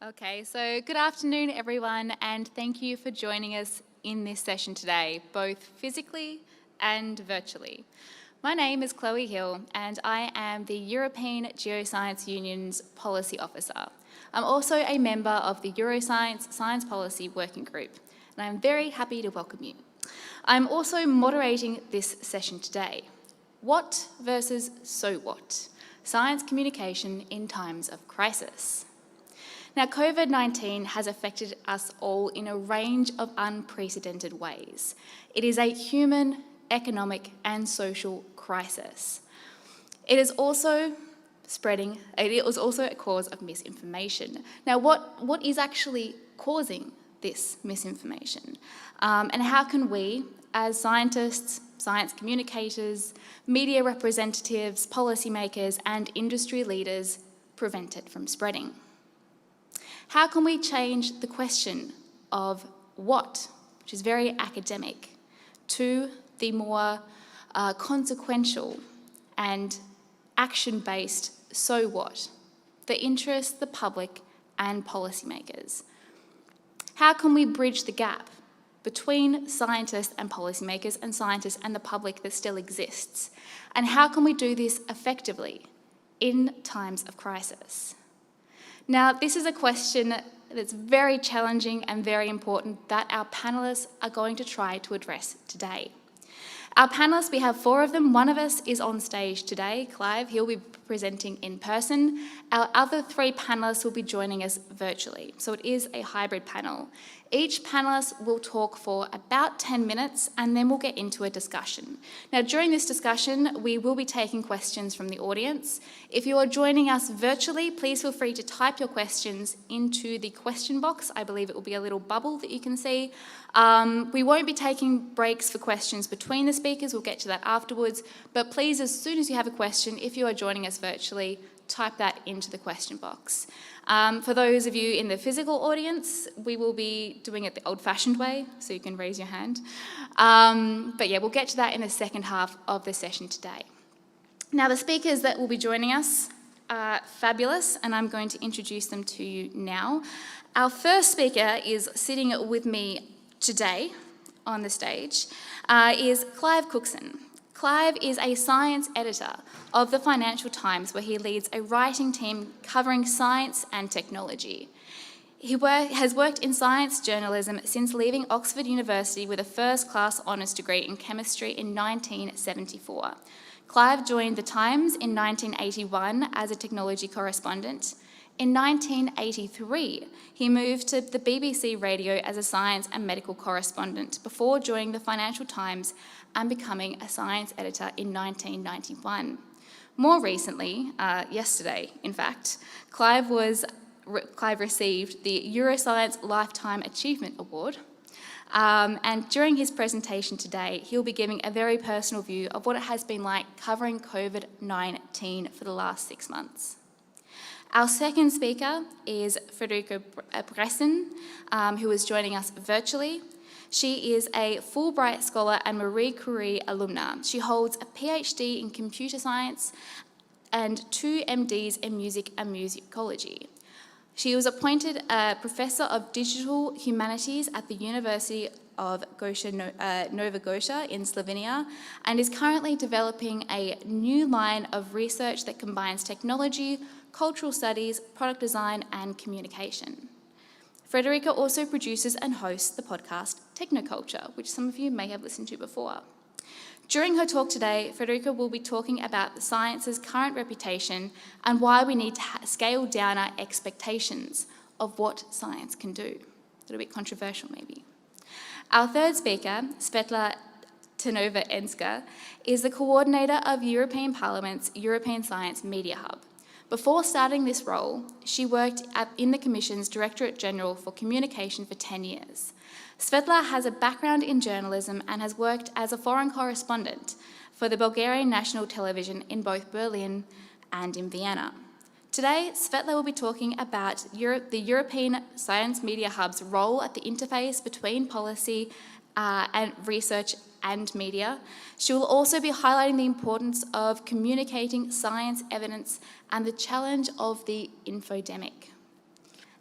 Okay, so good afternoon everyone, and thank you for joining us in this session today, both physically and virtually. My name is Chloe Hill and I am the European Geoscience Union's Policy Officer. I'm also a member of the Euroscience Science Policy Working Group, and I'm very happy to welcome you. I'm also moderating this session today. What versus so what? Science communication in times of crisis. Now, COVID-19 has affected us all in a range of unprecedented ways. It is a human, economic, and social crisis. It is also a cause of misinformation. Now, what is actually causing this misinformation? And how can we, as scientists, science communicators, media representatives, policymakers, and industry leaders, prevent it from spreading? How can we change the question of what, which is very academic, to the more consequential and action-based so what, the interest, the public, and policymakers? How can we bridge the gap between scientists and policymakers and scientists and the public that still exists? And how can we do this effectively in times of crisis? Now, this is a question that's very challenging and very important that our panellists are going to try to address today. Our panellists, we have 4 of them. One of us is on stage today, Clive. He'll be presenting in person. Our other 3 panellists will be joining us virtually. So it is a hybrid panel. Each panellist will talk for about 10 minutes and then we'll get into a discussion. Now, during this discussion, we will be taking questions from the audience. If you are joining us virtually, please feel free to type your questions into the question box. I believe it will be a little bubble that you can see. We won't be taking breaks for questions between the speakers. We'll get to that afterwards. But please, as soon as you have a question, if you are joining us virtually, type that into the question box. For those of you in the physical audience, we will be doing it the old-fashioned way, so you can raise your hand. But yeah, we'll get to that in the second half of the session today. Now, the speakers that will be joining us are fabulous, and I'm going to introduce them to you now. Our first speaker is sitting with me today on the stage, is Clive Cookson. Clive is a science editor of the Financial Times, where he leads a writing team covering science and technology. He has worked in science journalism since leaving Oxford University with a first-class honours degree in chemistry in 1974. Clive joined the Times in 1981 as a technology correspondent. In 1983, he moved to the BBC Radio as a science and medical correspondent before joining the Financial Times and becoming a science editor in 1991. More recently, yesterday in fact, Clive received the Euroscience Lifetime Achievement Award. And during his presentation today, he'll be giving a very personal view of what it has been like covering COVID-19 for the last 6 months. Our second speaker is Frederica Bresson, who is joining us virtually. She is a Fulbright scholar and Marie Curie alumna. She holds a PhD in computer science and 2 MDs in music and musicology. She was appointed a Professor of Digital Humanities at the University of Nova Gosha in Slovenia, and is currently developing a new line of research that combines technology, cultural studies, product design, and communication. Frederica also produces and hosts the podcast Technoculture, which some of you may have listened to before. During her talk today, Frederica will be talking about the science's current reputation and why we need to scale down our expectations of what science can do. A little bit controversial, maybe. Our third speaker, Svetla Tenova-Enska, is the coordinator of European Parliament's European Science Media Hub. Before starting this role, she worked in the Commission's Directorate General for Communication for 10 years. Svetla has a background in journalism and has worked as a foreign correspondent for the Bulgarian National Television in both Berlin and in Vienna. Today, Svetla will be talking about the European Science Media Hub's role at the interface between policy and research and media. She will also be highlighting the importance of communicating science, evidence, and the challenge of the infodemic.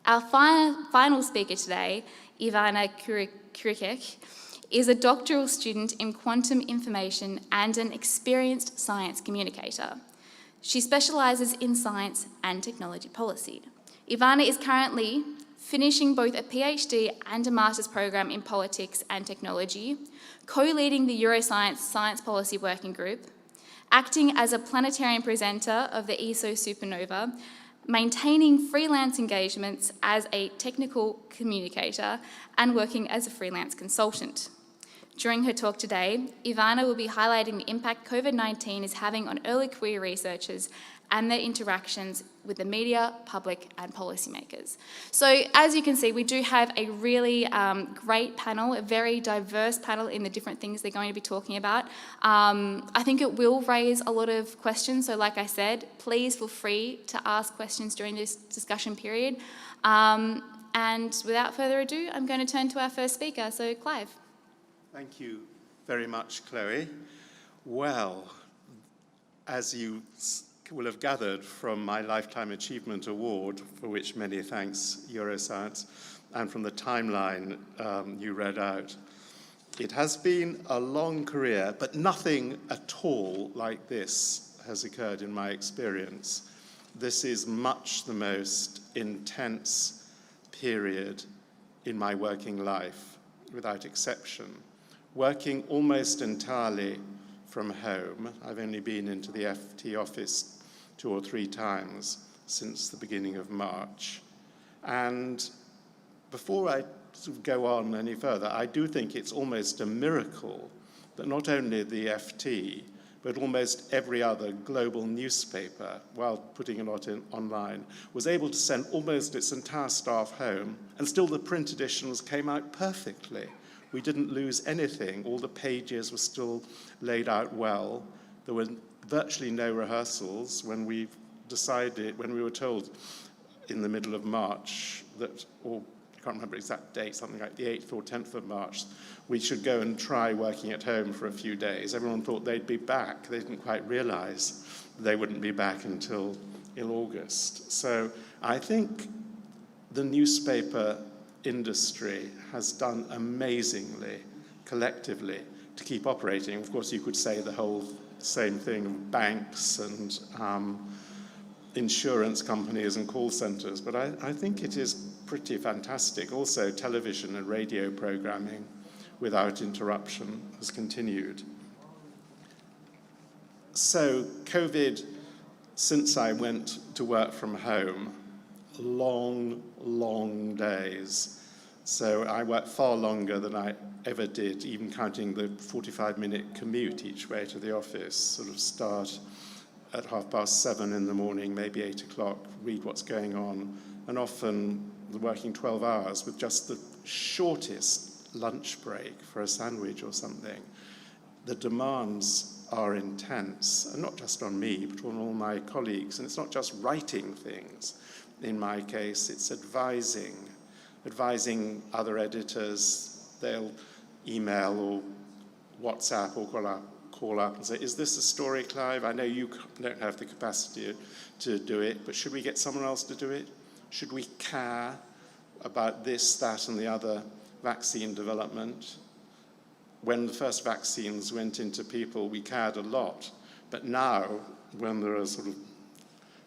Our final speaker today, Ivana Kurikek, is a doctoral student in quantum information and an experienced science communicator. She specialises in science and technology policy. Ivana is currently finishing both a PhD and a master's program in politics and technology, co-leading the Euroscience Science Policy Working Group, acting as a planetarian presenter of the ESO Supernova, maintaining freelance engagements as a technical communicator, and working as a freelance consultant. During her talk today, Ivana will be highlighting the impact COVID-19 is having on early career researchers and their interactions with the media, public, and policymakers. So as you can see, we do have a really great panel, a very diverse panel in the different things they're going to be talking about. I think it will raise a lot of questions, so like I said, please feel free to ask questions during this discussion period. And without further ado, I'm going to turn to our first speaker, so Clive. Thank you very much, Chloe. Well, as you will have gathered from my Lifetime Achievement Award, for which many thanks Euroscience, and from the timeline you read out, it has been a long career, but nothing at all like this has occurred in my experience. This is much the most intense period in my working life, without exception. Working almost entirely from home. I've only been into the FT office 2 or 3 times since the beginning of March. And before I sort of go on any further, I do think it's almost a miracle that not only the FT, but almost every other global newspaper, while putting a lot online, was able to send almost its entire staff home, and still the print editions came out perfectly. We didn't lose anything. All the pages were still laid out well. There were virtually no rehearsals when we were told in the middle of March that, or I can't remember the exact date, something like the 8th or 10th of March, we should go and try working at home for a few days. Everyone thought they'd be back. They didn't quite realize they wouldn't be back until in August. So I think the newspaper industry has done amazingly, collectively, to keep operating. Of course, you could say the whole same thing of banks and insurance companies and call centers, but I think it is pretty fantastic. Also, television and radio programming without interruption has continued. So, COVID, since I went to work from home, long days. So I worked far longer than I ever did, even counting the 45-minute commute each way to the office, sort of start at 7:30 in the morning, maybe 8 o'clock, read what's going on, and often working 12 hours with just the shortest lunch break for a sandwich or something. The demands are intense, and not just on me, but on all my colleagues. And it's not just writing things. In my case, it's advising other editors. They'll email or WhatsApp or call up and say, is this a story, Clive? I know you don't have the capacity to do it, but should we get someone else to do it? Should we care about this, that, and the other vaccine development? When the first vaccines went into people, we cared a lot. But now, when there are sort of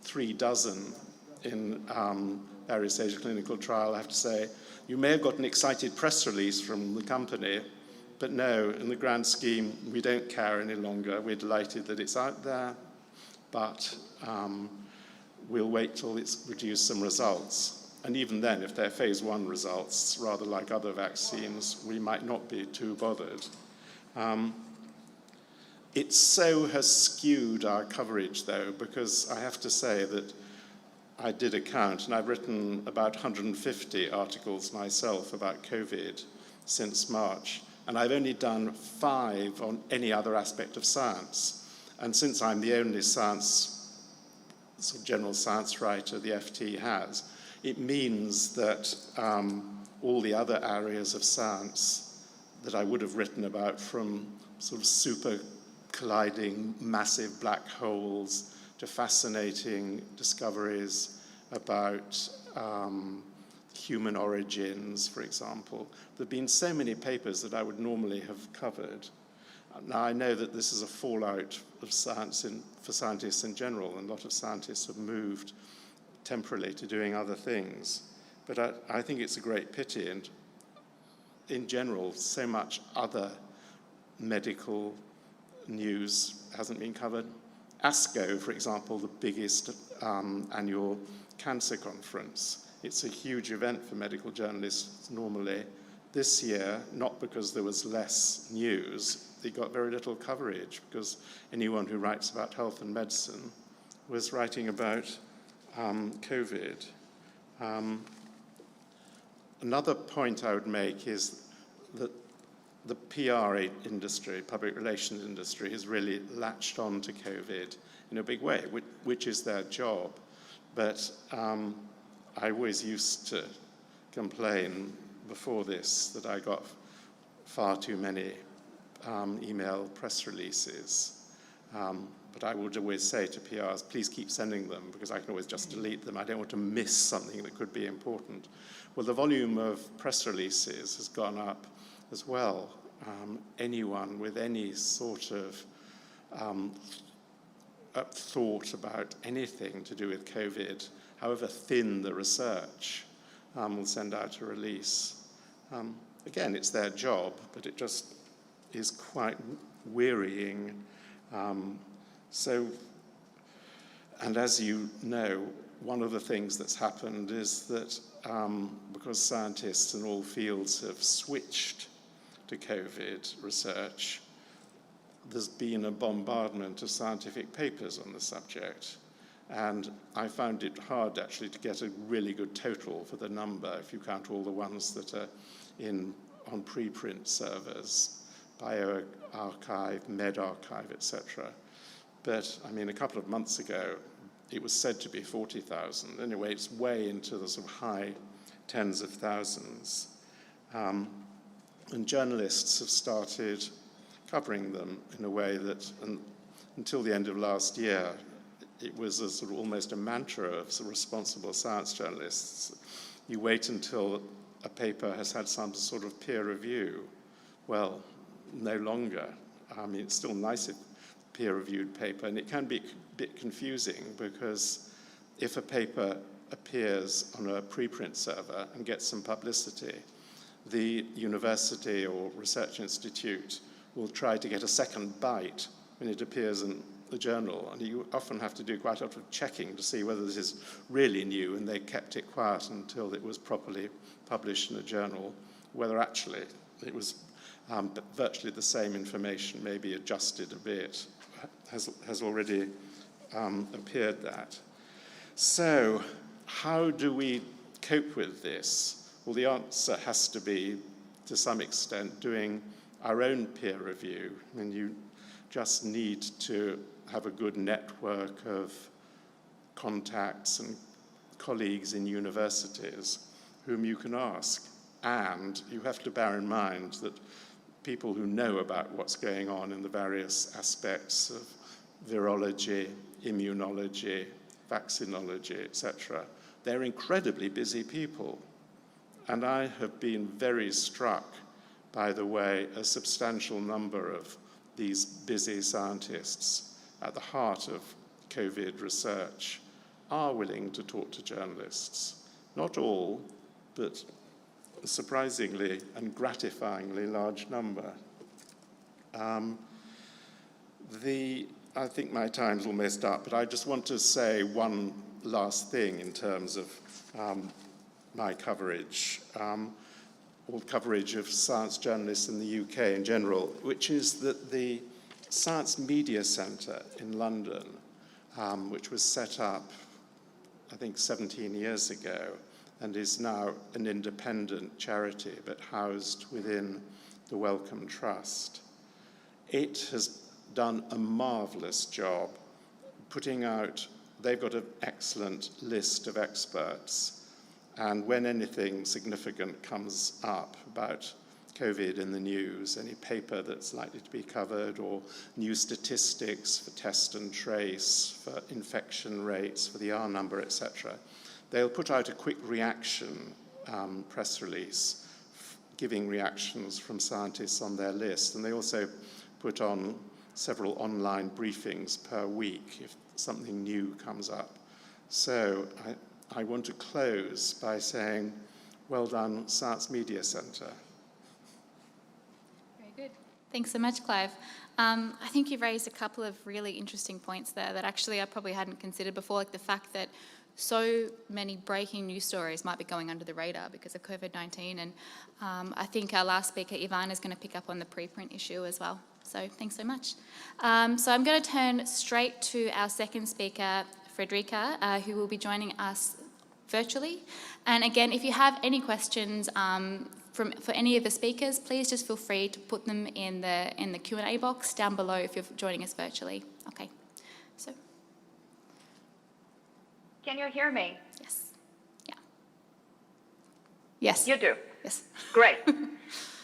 3 dozen in various stages of clinical trial, I have to say, you may have got an excited press release from the company, but no, in the grand scheme, we don't care any longer. We're delighted that it's out there, but we'll wait till it's produced some results. And even then, if they're phase 1 results, rather like other vaccines, we might not be too bothered. It so has skewed our coverage, though, because I have to say that I did a count, and I've written about 150 articles myself about COVID since March, and I've only done 5 on any other aspect of science. And since I'm the only science, sort of general science writer the FT has, it means that all the other areas of science that I would have written about, from sort of super colliding massive black holes to fascinating discoveries about human origins, for example. There have been so many papers that I would normally have covered. Now, I know that this is a fallout of science for scientists in general, and a lot of scientists have moved temporarily to doing other things. But I think it's a great pity, and in general, so much other medical news hasn't been covered. ASCO, for example, the biggest annual cancer conference. It's a huge event for medical journalists normally. This year, not because there was less news, they got very little coverage, because anyone who writes about health and medicine was writing about COVID. Another point I would make is that the PR industry, public relations industry, has really latched on to COVID in a big way, which is their job. But I always used to complain before this that I got far too many email press releases. But I would always say to PRs, please keep sending them, because I can always just delete them. I don't want to miss something that could be important. Well, the volume of press releases has gone up as well. Anyone with any sort of thought about anything to do with COVID, however thin the research, will send out a release. Again, it's their job, but it just is quite wearying. And as you know, one of the things that's happened is that because scientists in all fields have switched to COVID research, there's been a bombardment of scientific papers on the subject. And I found it hard actually to get a really good total for the number, if you count all the ones that are on preprint servers, bioarchive, medRxiv, etc. But I mean, a couple of months ago, it was said to be 40,000. Anyway, it's way into the sort of high tens of thousands. And journalists have started covering them in a way that, until the end of last year, it was a sort of almost a mantra of sort of responsible science journalists. You wait until a paper has had some sort of peer review. Well, no longer. I mean, it's still nice if peer-reviewed paper, and it can be a bit confusing, because if a paper appears on a preprint server and gets some publicity, the university or research institute will try to get a second bite when it appears in the journal, and you often have to do quite a lot of checking to see whether this is really new, and they kept it quiet until it was properly published in a journal, whether actually it was virtually the same information, maybe adjusted a bit, has already appeared that. So how do we cope with this? Well, the answer has to be, to some extent, doing our own peer review. I mean, you just need to have a good network of contacts and colleagues in universities whom you can ask. And you have to bear in mind that people who know about what's going on in the various aspects of virology, immunology, vaccinology, etc., they're incredibly busy people. And I have been very struck by the way a substantial number of these busy scientists at the heart of COVID research are willing to talk to journalists. Not all, but a surprisingly and gratifyingly large number. I think my time's almost up, but I just want to say one last thing in terms of my coverage, or coverage of science journalists in the UK in general, which is that the Science Media Centre in London, which was set up, I think, 17 years ago, and is now an independent charity, but housed within the Wellcome Trust. It has done a marvellous job putting out, they've got an excellent list of experts, and when anything significant comes up about COVID in the news, any paper that's likely to be covered, or new statistics for test and trace, for infection rates, for the R number, etc. They'll put out a quick reaction press release, giving reactions from scientists on their list. And they also put on several online briefings per week if something new comes up. So I want to close by saying, well done, Science Media Centre. Very good. Thanks so much, Clive. I think you've raised a couple of really interesting points there that actually I probably hadn't considered before, like the fact that so many breaking news stories might be going under the radar because of COVID-19. And I think our last speaker, Ivan, is going to pick up on the preprint issue as well. So thanks so much. So I'm going to turn straight to our second speaker, Frederica, who will be joining us virtually. And again, if you have any questions for any of the speakers, please just feel free to put them in the Q&A box down below if you're joining us virtually. Okay. So. Can you hear me? Yes. Yeah. Yes. You do? Yes. Great.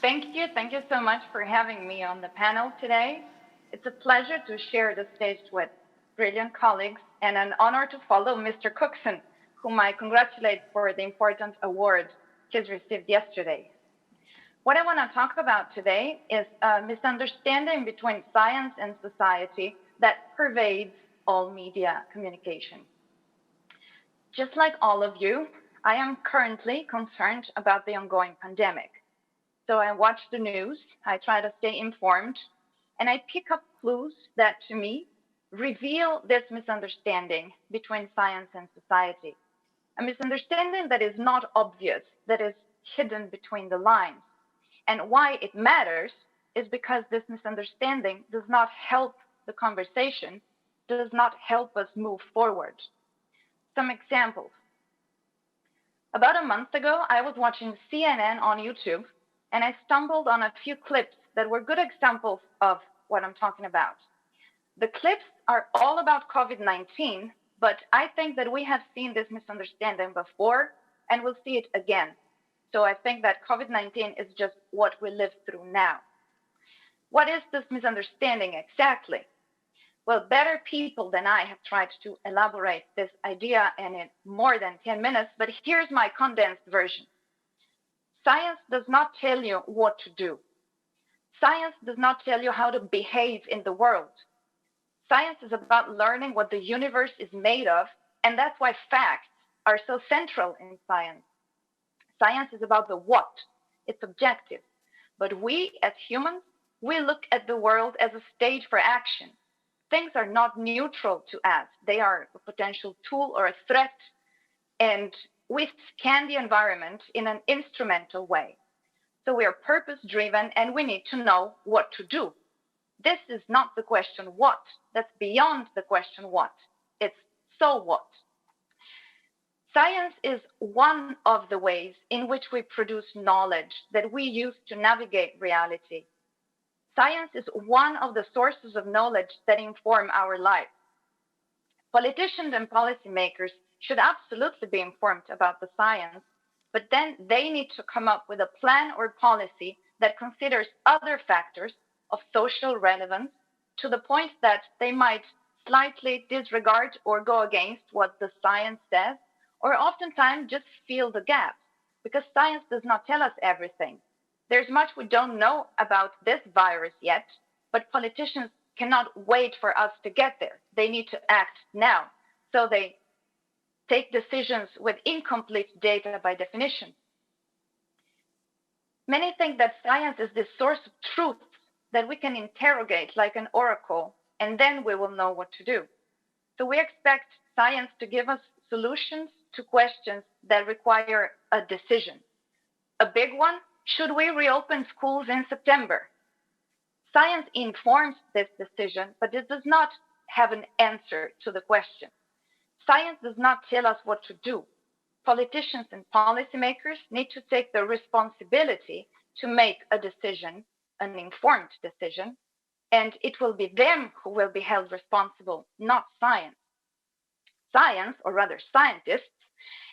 Thank you so much for having me on the panel today. It's a pleasure to share the stage with brilliant colleagues and an honor to follow Mr. Cookson, whom I congratulate for the important award he's received yesterday. What I want to talk about today is a misunderstanding between science and society that pervades all media communication. Just like all of you, I am currently concerned about the ongoing pandemic. So I watch the news, I try to stay informed, and I pick up clues that, to me, reveal this misunderstanding between science and society. A misunderstanding that is not obvious, that is hidden between the lines. And why it matters is because this misunderstanding does not help the conversation, does not help us move forward. Some examples. About a month ago, I was watching CNN on YouTube, and I stumbled on a few clips that were good examples of what I'm talking about. The clips are all about COVID-19, but I think that we have seen this misunderstanding before, and we'll see it again. So I think that COVID-19 is just what we live through now. What is this misunderstanding exactly? Well, better people than I have tried to elaborate this idea in more than 10 minutes, but here's my condensed version. Science does not tell you what to do. Science does not tell you how to behave in the world. Science is about learning what the universe is made of, and that's why facts are so central in science. Science is about the what. It's objective. But we, as humans, we look at the world as a stage for action. Things are not neutral to us. They are a potential tool or a threat, and we scan the environment in an instrumental way. So we are purpose-driven, and we need to know what to do. This is not the question what. That's beyond the question what. It's so what. Science is one of the ways in which we produce knowledge that we use to navigate reality. Science is one of the sources of knowledge that inform our lives. Politicians and policymakers should absolutely be informed about the science, but then they need to come up with a plan or policy that considers other factors of social relevance to the point that they might slightly disregard or go against what the science says, or oftentimes just fill the gaps, because science does not tell us everything. There's much we don't know about this virus yet, but politicians cannot wait for us to get there. They need to act now. So they take decisions with incomplete data by definition. Many think that science is this source of truth that we can interrogate like an oracle, and then we will know what to do. So we expect science to give us solutions to questions that require a decision. A big one: should we reopen schools in September? Science informs this decision, but it does not have an answer to the question. Science does not tell us what to do. Politicians and policymakers need to take the responsibility to make a decision, an informed decision, and it will be them who will be held responsible, not science. Science, or rather scientists,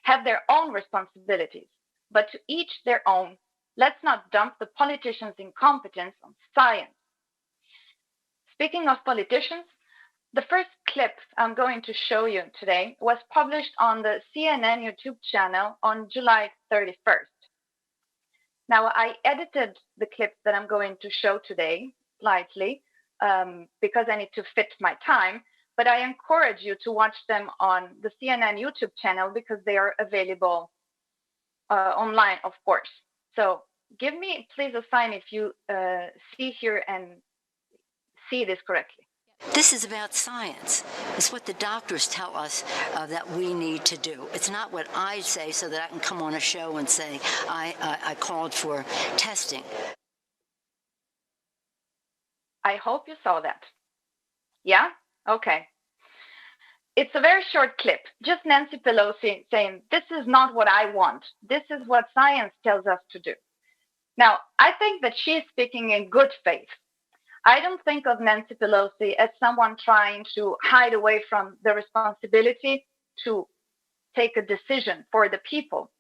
have their own responsibilities, but to each their own. Let's not dump the politicians' incompetence on science. Speaking of politicians, the first clip I'm going to show you today was published on the CNN YouTube channel on July 31st. Now, I edited the clips that I'm going to show today slightly because I need to fit my time, but I encourage you to watch them on the CNN YouTube channel because they are available online, of course. So give me, please, a sign if you see here and see this correctly. This is about science. It's what the doctors tell us that we need to do. It's not what I say so that I can come on a show and say I called for testing. I hope you saw that. Yeah? Okay. It's a very short clip, just Nancy Pelosi saying, this is not what I want. This is what science tells us to do. Now, I think that she is speaking in good faith. I don't think of Nancy Pelosi as someone trying to hide away from the responsibility to take a decision for the people.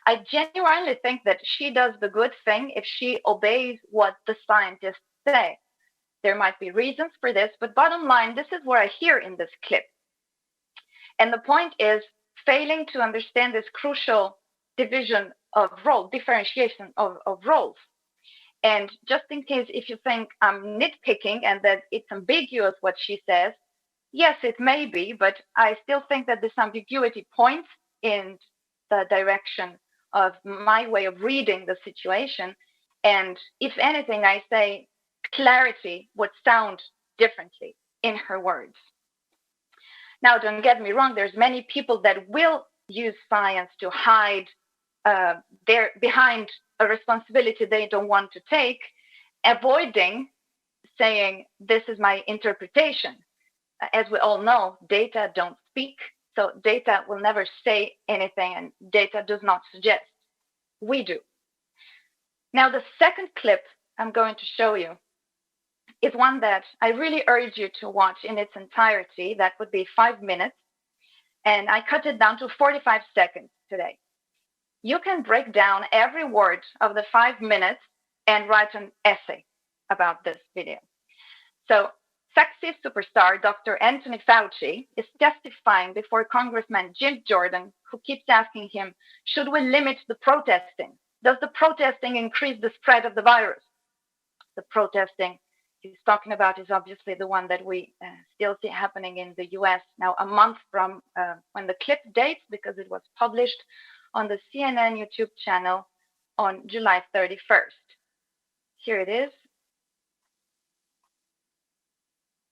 I genuinely think that she does the good thing if she obeys what the scientists say. There might be reasons for this, but bottom line, this is what I hear in this clip. And the point is failing to understand this crucial division of role, differentiation of roles. And just in case if you think I'm nitpicking and that it's ambiguous what she says, yes, it may be, but I still think that this ambiguity points in the direction of my way of reading the situation. And if anything, I say clarity would sound differently in her words. Now, don't get me wrong, there's many people that will use science to hide behind a responsibility they don't want to take, avoiding saying, this is my interpretation. As we all know, data don't speak, so data will never say anything, and data does not suggest. We do. Now, the second clip I'm going to show you is one that I really urge you to watch in its entirety. That would be 5 minutes, and I cut it down to 45 seconds today. You can break down every word of the 5 minutes and write an essay about this video. So, sexy superstar Dr. Anthony Fauci is testifying before Congressman Jim Jordan, who keeps asking him, should we limit the protesting? Does the protesting increase the spread of the virus? The protesting he's talking about is obviously the one that we still see happening in the US now, a month from when the clip dates, because it was published on the CNN YouTube channel on July 31st. Here it is.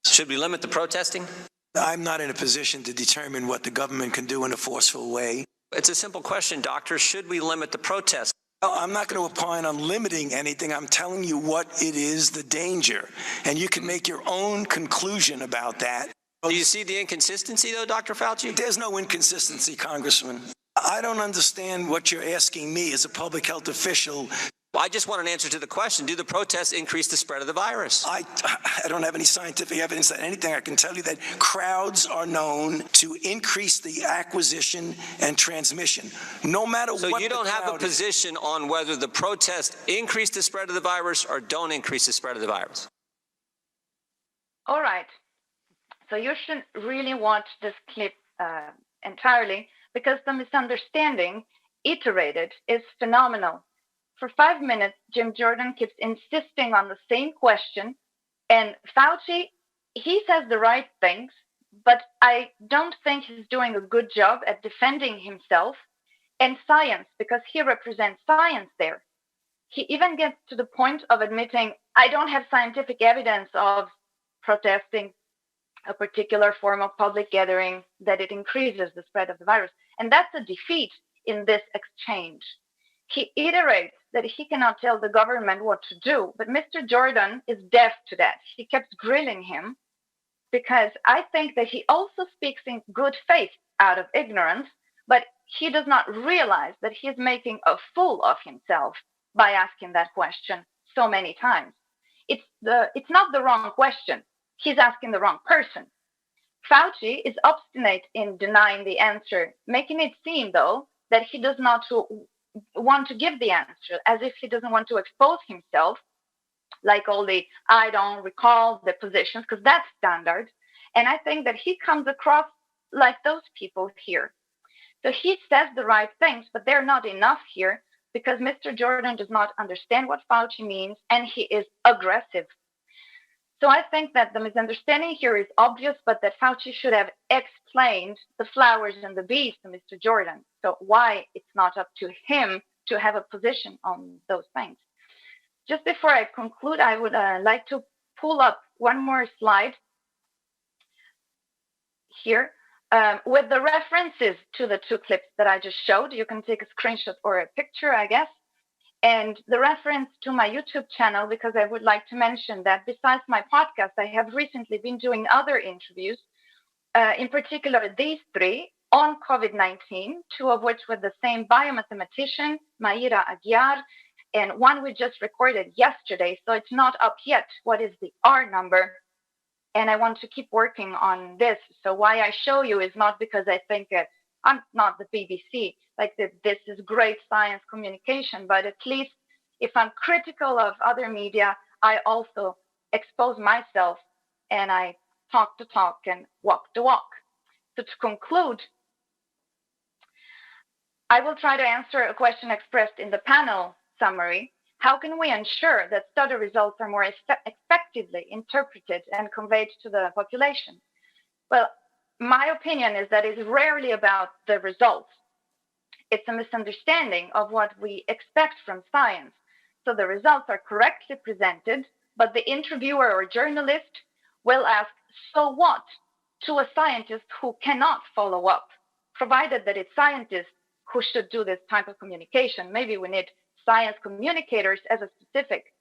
Should we limit the protesting? I'm not in a position to determine what the government can do in a forceful way. It's a simple question, doctor. Should we limit the protest? I'm not going to opine on limiting anything. I'm telling you what it is, the danger. And you can make your own conclusion about that. Do you see the inconsistency, though, Dr. Fauci? There's no inconsistency, Congressman. I don't understand what you're asking me as a public health official. Well, I just want an answer to the question. Do the protests increase the spread of the virus? I don't have any scientific evidence that anything. I can tell you that crowds are known to increase the acquisition and transmission, no matter what. So you don't have a position on whether the protests increase the spread of the virus or don't increase the spread of the virus? All right. So you should really watch this clip entirely, because the misunderstanding iterated is phenomenal. For 5 minutes, Jim Jordan keeps insisting on the same question, and Fauci, he says the right things, but I don't think he's doing a good job at defending himself and science, because he represents science there. He even gets to the point of admitting, I don't have scientific evidence of protesting a particular form of public gathering, that it increases the spread of the virus. And that's a defeat in this exchange. He iterates that he cannot tell the government what to do, but Mr. Jordan is deaf to that. He kept grilling him, because I think that he also speaks in good faith out of ignorance, but he does not realize that he is making a fool of himself by asking that question so many times. It's not the wrong question. He's asking the wrong person. Fauci is obstinate in denying the answer, making it seem, though, that he does not want to give the answer, as if he doesn't want to expose himself, like all the I don't recall the positions, because that's standard. And I think that he comes across like those people here. So he says the right things, but they're not enough here because Mr. Jordan does not understand what Fauci means, and he is aggressive. So I think that the misunderstanding here is obvious, but that Fauci should have explained the flowers and the bees to Mr. Jordan. So why it's not up to him to have a position on those things. Just before I conclude, I would like to pull up one more slide here with the references to the two clips that I just showed. You can take a screenshot or a picture, I guess. And the reference to my YouTube channel, because I would like to mention that besides my podcast, I have recently been doing other interviews, in particular these three on COVID-19, two of which with the same biomathematician, Mayra Aguiar, and one we just recorded yesterday. So it's not up yet. What is the R number? And I want to keep working on this. So why I show you is not because I think I'm not the BBC, like this is great science communication, but at least if I'm critical of other media, I also expose myself and I talk the talk and walk the walk. So to conclude, I will try to answer a question expressed in the panel summary. How can we ensure that study results are more effectively interpreted and conveyed to the population? Well, my opinion is that it's rarely about the results. It's a misunderstanding of what we expect from science. So the results are correctly presented, but the interviewer or journalist will ask, so what, to a scientist who cannot follow up, provided that it's scientists who should do this type of communication. Maybe we need science communicators as a specific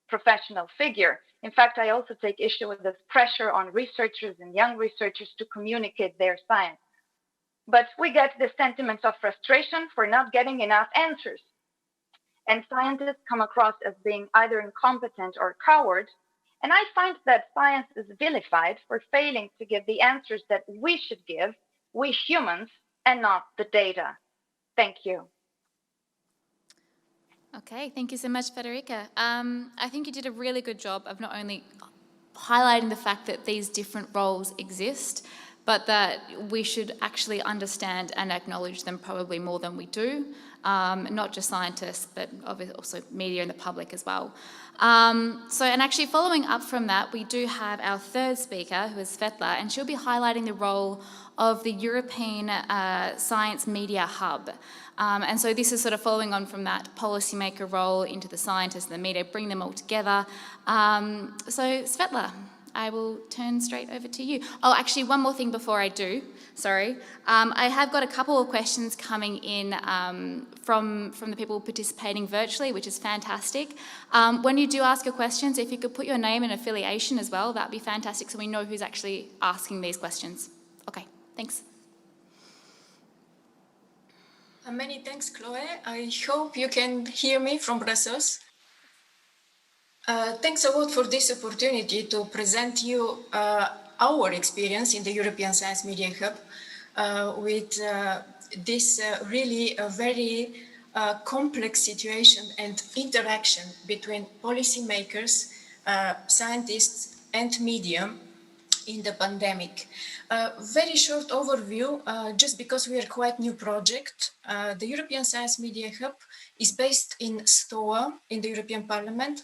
professional figure. In fact, I also take issue with this pressure on researchers and young researchers to communicate their science. But we get the sentiments of frustration for not getting enough answers. And scientists come across as being either incompetent or coward. And I find that science is vilified for failing to give the answers that we should give, we humans, and not the data. Thank you. Okay, thank you so much, Federica. I think you did a really good job of not only highlighting the fact that these different roles exist, but that we should actually understand and acknowledge them probably more than we do, not just scientists, but also media and the public as well. And actually following up from that, we do have our third speaker, who is Svetla, and she'll be highlighting the role of the European Science Media Hub. And so this is sort of following on from that policymaker role into the scientists and the media, bring them all together. So Svetla, I will turn straight over to you. Oh, actually, one more thing before I do, sorry. I have got a couple of questions coming in from the people participating virtually, which is fantastic. When you do ask your questions, if you could put your name and affiliation as well, that'd be fantastic so we know who's actually asking these questions. Okay, thanks. Many thanks, Chloe. I hope you can hear me from Brussels. Thanks a lot for this opportunity to present you our experience in the European Science Media Hub with this really a very complex situation and interaction between policymakers, scientists, and media in the pandemic. Very short overview, just because we are quite new project. The European Science Media Hub is based in STOA in the European Parliament.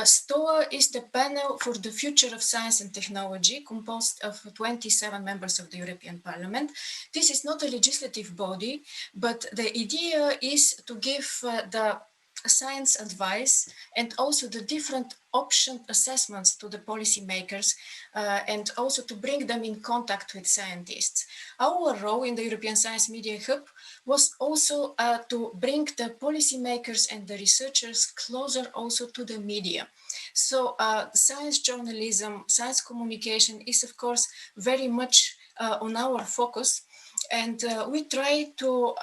STOA is the panel for the future of science and technology, composed of 27 members of the European Parliament. This is not a legislative body, but the idea is to give the science advice and also the different option assessments to the policymakers and also to bring them in contact with scientists. Our role in the European Science Media Hub was also to bring the policymakers and the researchers closer also to the media. So science journalism, science communication is of course very much on our focus, and we try to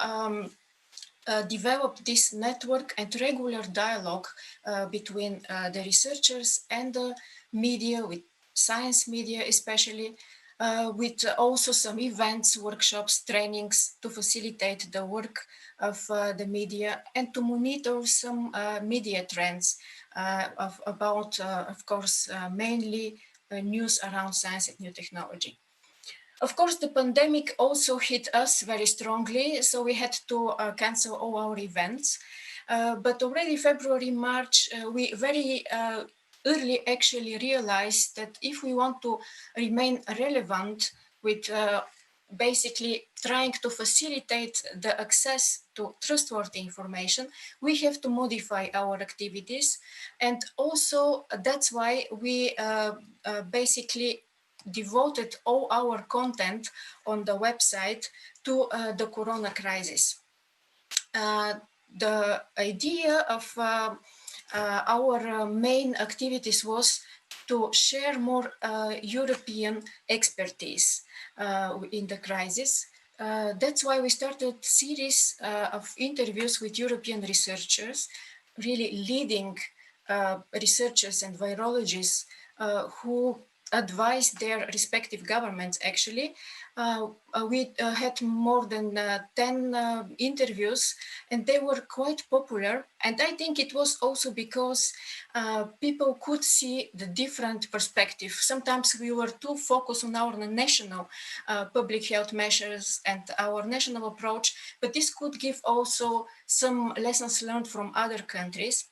develop this network and regular dialogue between the researchers and the media, with science media especially, with also some events, workshops, trainings to facilitate the work of the media and to monitor some media trends about, of course, mainly news around science and new technology. Of course, the pandemic also hit us very strongly, so we had to cancel all our events. But already February, March, we very early actually realized that if we want to remain relevant with basically trying to facilitate the access to trustworthy information, we have to modify our activities. And also that's why we basically devoted all our content on the website to the corona crisis. The idea of our main activities was to share more European expertise in the crisis. That's why we started a series of interviews with European researchers, really leading researchers and virologists who advised their respective governments, actually. We had more than 10 interviews, and they were quite popular. And I think it was also because people could see the different perspective. Sometimes we were too focused on our national public health measures and our national approach, but this could give also some lessons learned from other countries.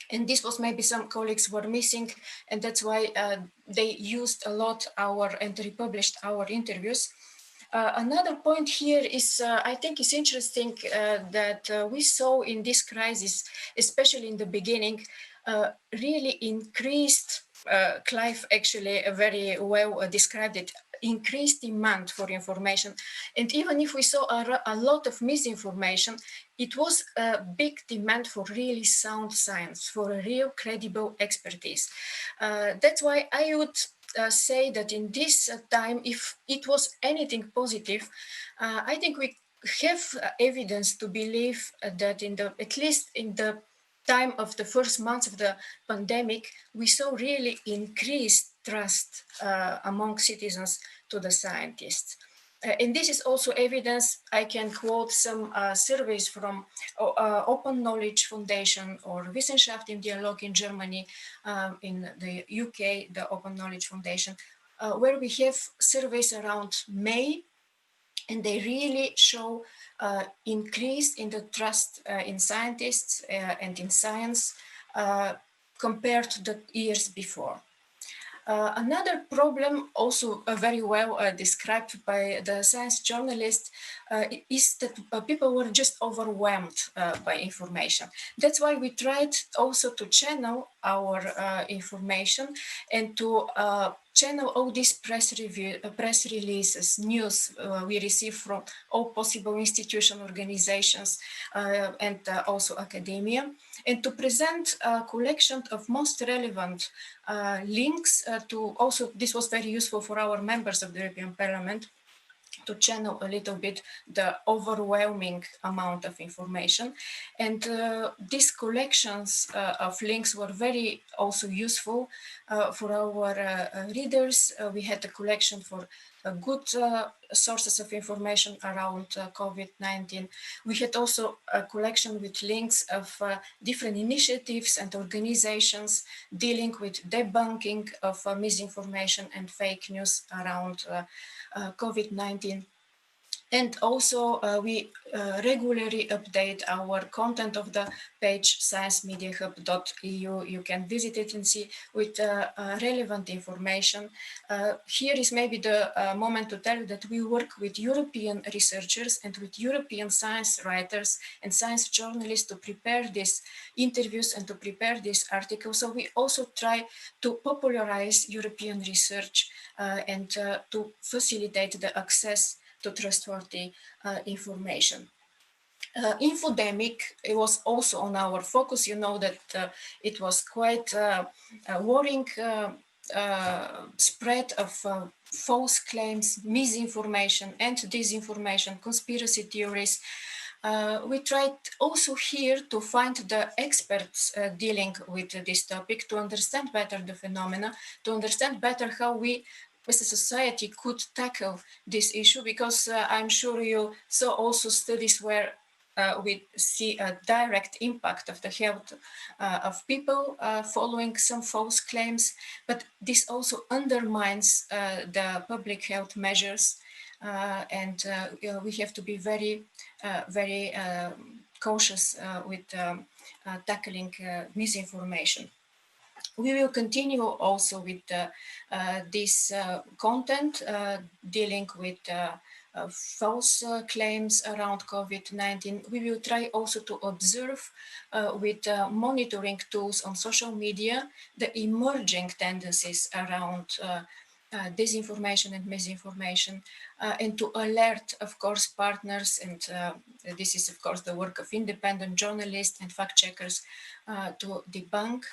And this was maybe some colleagues were missing, and that's why they used a lot and republished our interviews. Another point here is, I think it's interesting that we saw in this crisis, especially in the beginning, really increased, Clive actually very well described it, increased demand for information. And even if we saw a lot of misinformation, it was a big demand for really sound science, for a real credible expertise. That's why I would say that in this time, if it was anything positive, I think we have evidence to believe that at least in the time of the first months of the pandemic, we saw really increased trust among citizens to the scientists. And this is also evidence. I can quote some surveys from Open Knowledge Foundation or Wissenschaft im Dialog in Germany, in the UK, the Open Knowledge Foundation, where we have surveys around May, and they really show increase in the trust in scientists and in science compared to the years before. Another problem, also very well described by the science journalist, is that people were just overwhelmed by information. That's why we tried also to channel our information and to channel all these press releases, news we receive from all possible institutions, organizations, and also academia, and to present a collection of most relevant links to also, this was very useful for our members of the European Parliament, to channel a little bit the overwhelming amount of information. And these collections of links were very also useful for our readers. We had a collection for good sources of information around COVID-19. We had also a collection with links of different initiatives and organizations dealing with debunking of misinformation and fake news around COVID-19. And also we regularly update our content of the page sciencemediahub.eu. You can visit it and see with relevant information. Here is maybe the moment to tell you that we work with European researchers and with European science writers and science journalists to prepare these interviews and to prepare these articles. So we also try to popularize European research and to facilitate the access to trustworthy information. Infodemic, it was also on our focus. You know that it was quite a worrying spread of false claims, misinformation and disinformation, conspiracy theories. We tried also here to find the experts dealing with this topic, to understand better the phenomena, to understand better how we as a society could tackle this issue, because I'm sure you saw also studies where we see a direct impact of the health of people following some false claims, but this also undermines the public health measures, and we have to be very, very cautious with tackling misinformation. We will continue also with this content dealing with false claims around COVID-19. We will try also to observe with monitoring tools on social media the emerging tendencies around disinformation and misinformation, and to alert, of course, partners, and this is, of course, the work of independent journalists and fact checkers to debunk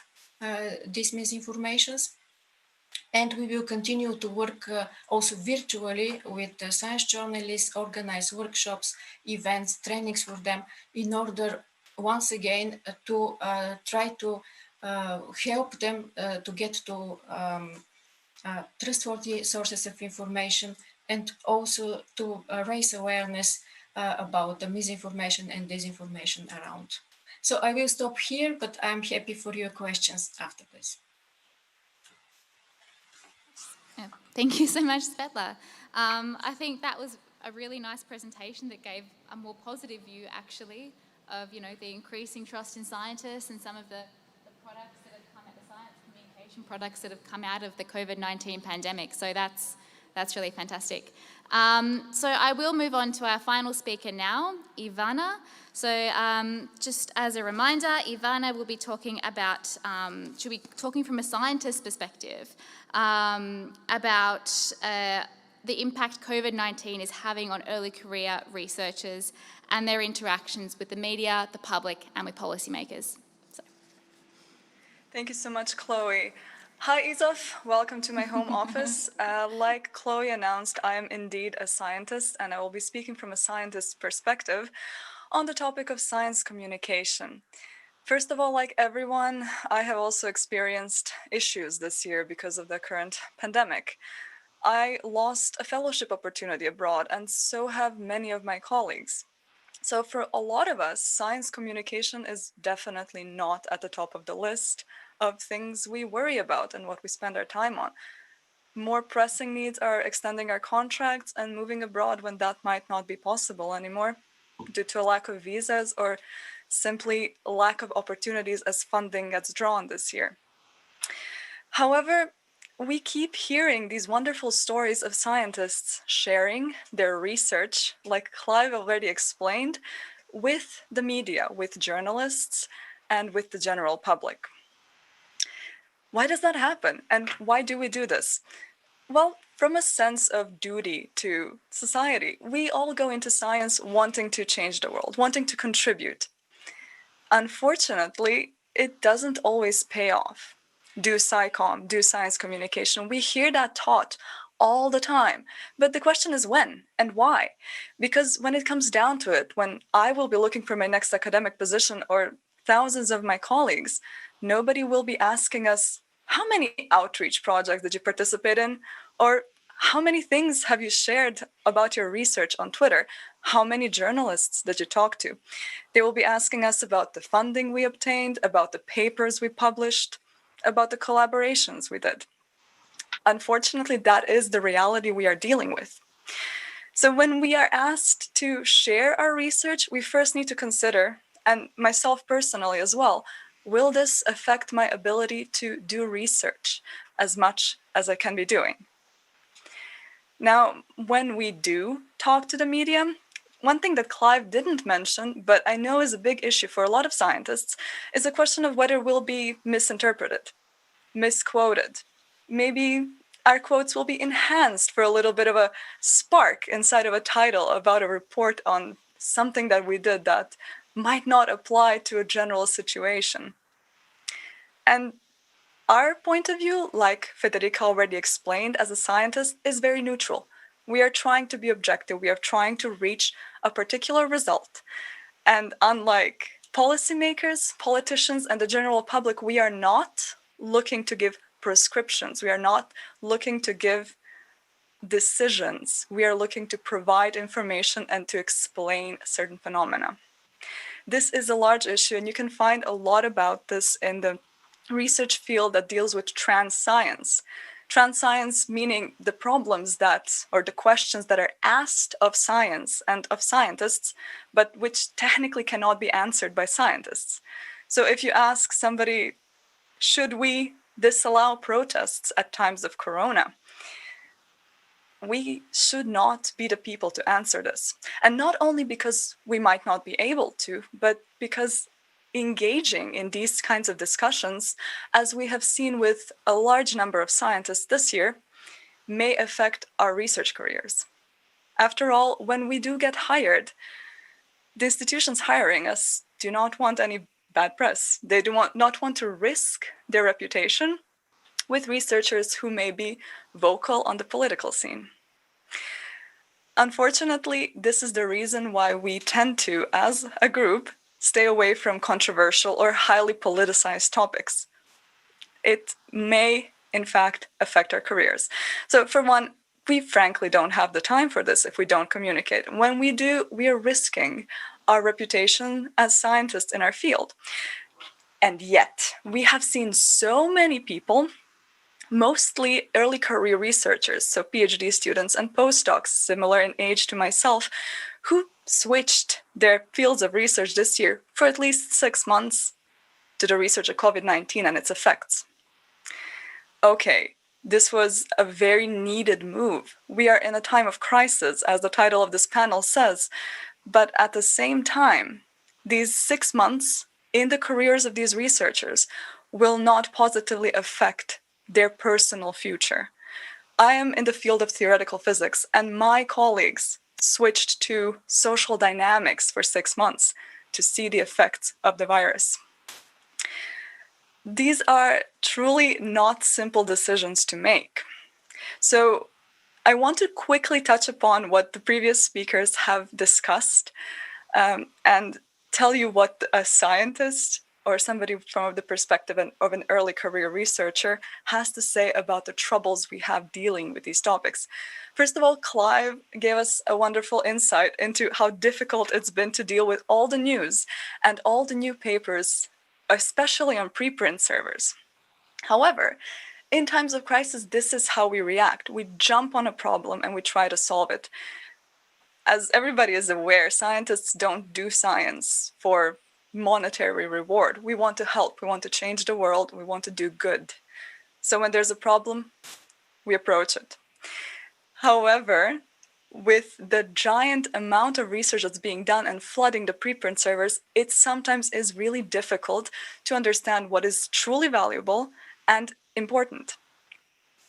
these misinformations. And we will continue to work also virtually with science journalists, organize workshops, events, trainings for them, in order, once again, to try to help them to get to trustworthy sources of information, and also to raise awareness about the misinformation and disinformation around. So I will stop here, but I'm happy for your questions after this. Thank you so much, Svetla. I think that was a really nice presentation that gave a more positive view, actually, of the increasing trust in scientists and some of the products that have come out, the science communication products that have come out of the COVID-19 pandemic. So that's really fantastic. So I will move on to our final speaker now, Ivana. So just as a reminder, Ivana will be talking about, she'll be talking from a scientist's perspective about the impact COVID-19 is having on early career researchers and their interactions with the media, the public, and with policymakers. So. Thank you so much, Chloe. Hi, ESOF. Welcome to my home office. Like Chloe announced, I am indeed a scientist, and I will be speaking from a scientist's perspective on the topic of science communication. First of all, like everyone, I have also experienced issues this year because of the current pandemic. I lost a fellowship opportunity abroad, and so have many of my colleagues. So for a lot of us, science communication is definitely not at the top of the list of things we worry about and what we spend our time on. More pressing needs are extending our contracts and moving abroad when that might not be possible anymore due to a lack of visas or simply lack of opportunities as funding gets drawn this year. However, we keep hearing these wonderful stories of scientists sharing their research, like Clive already explained, with the media, with journalists, and with the general public. Why does that happen? And why do we do this? Well, from a sense of duty to society, we all go into science wanting to change the world, wanting to contribute. Unfortunately, it doesn't always pay off. Do SciComm, do science communication. We hear that taught all the time. But the question is when and why? Because when it comes down to it, when I will be looking for my next academic position or thousands of my colleagues, nobody will be asking us, how many outreach projects did you participate in? Or how many things have you shared about your research on Twitter? How many journalists did you talk to? They will be asking us about the funding we obtained, about the papers we published, about the collaborations we did. Unfortunately, that is the reality we are dealing with. So when we are asked to share our research, we first need to consider, and myself personally as well, will this affect my ability to do research as much as I can be doing? Now, when we do talk to the media, one thing that Clive didn't mention, but I know is a big issue for a lot of scientists, is the question of whether we'll be misinterpreted, misquoted. Maybe our quotes will be enhanced for a little bit of a spark inside of a title about a report on something that we did that might not apply to a general situation. And our point of view, like Federica already explained, as a scientist, is very neutral. We are trying to be objective. We are trying to reach a particular result. And unlike policymakers, politicians, and the general public, we are not looking to give prescriptions. We are not looking to give decisions. We are looking to provide information and to explain certain phenomena. This is a large issue, and you can find a lot about this in the research field that deals with trans science. Trans science meaning the problems that, or the questions that are asked of science and of scientists, but which technically cannot be answered by scientists. So if you ask somebody, should we disallow protests at times of corona? We should not be the people to answer this. And not only because we might not be able to, but because engaging in these kinds of discussions, as we have seen with a large number of scientists this year, may affect our research careers. After all, when we do get hired, the institutions hiring us do not want any bad press. They do not want to risk their reputation with researchers who may be vocal on the political scene. Unfortunately, this is the reason why we tend to, as a group, stay away from controversial or highly politicized topics. It may, in fact, affect our careers. So for one, we frankly don't have the time for this if we don't communicate. When we do, we are risking our reputation as scientists in our field. And yet, we have seen so many people, mostly early career researchers, so PhD students and postdocs, similar in age to myself, who switched their fields of research this year for at least 6 months to the research of COVID-19 and its effects. Okay, this was a very needed move. We are in a time of crisis, as the title of this panel says, but at the same time, these 6 months in the careers of these researchers will not positively affect their personal future. I am in the field of theoretical physics, and my colleagues switched to social dynamics for 6 months to see the effects of the virus. These are truly not simple decisions to make. So I want to quickly touch upon what the previous speakers have discussed and tell you what a scientist or somebody from the perspective of an early career researcher has to say about the troubles we have dealing with these topics. First of all, Clive gave us a wonderful insight into how difficult it's been to deal with all the news and all the new papers, especially on preprint servers. However, in times of crisis, this is how we react. We jump on a problem and we try to solve it. As everybody is aware, scientists don't do science for monetary reward. We want to help, we want to change the world, we want to do good. So when there's a problem, we approach it. However, with the giant amount of research that's being done and flooding the preprint servers, it sometimes is really difficult to understand what is truly valuable and important.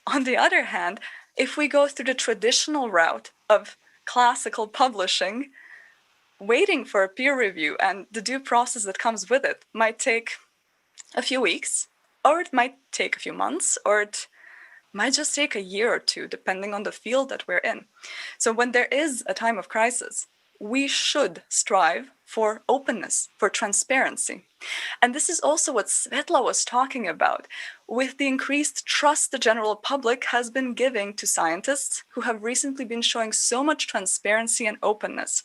On the other hand, if we go through the traditional route of classical publishing, waiting for a peer review and the due process that comes with it might take a few weeks, or it might take a few months, or it might just take a year or two, depending on the field that we're in. So when there is a time of crisis, we should strive for openness, for transparency. And this is also what Svetla was talking about, with the increased trust the general public has been giving to scientists who have recently been showing so much transparency and openness.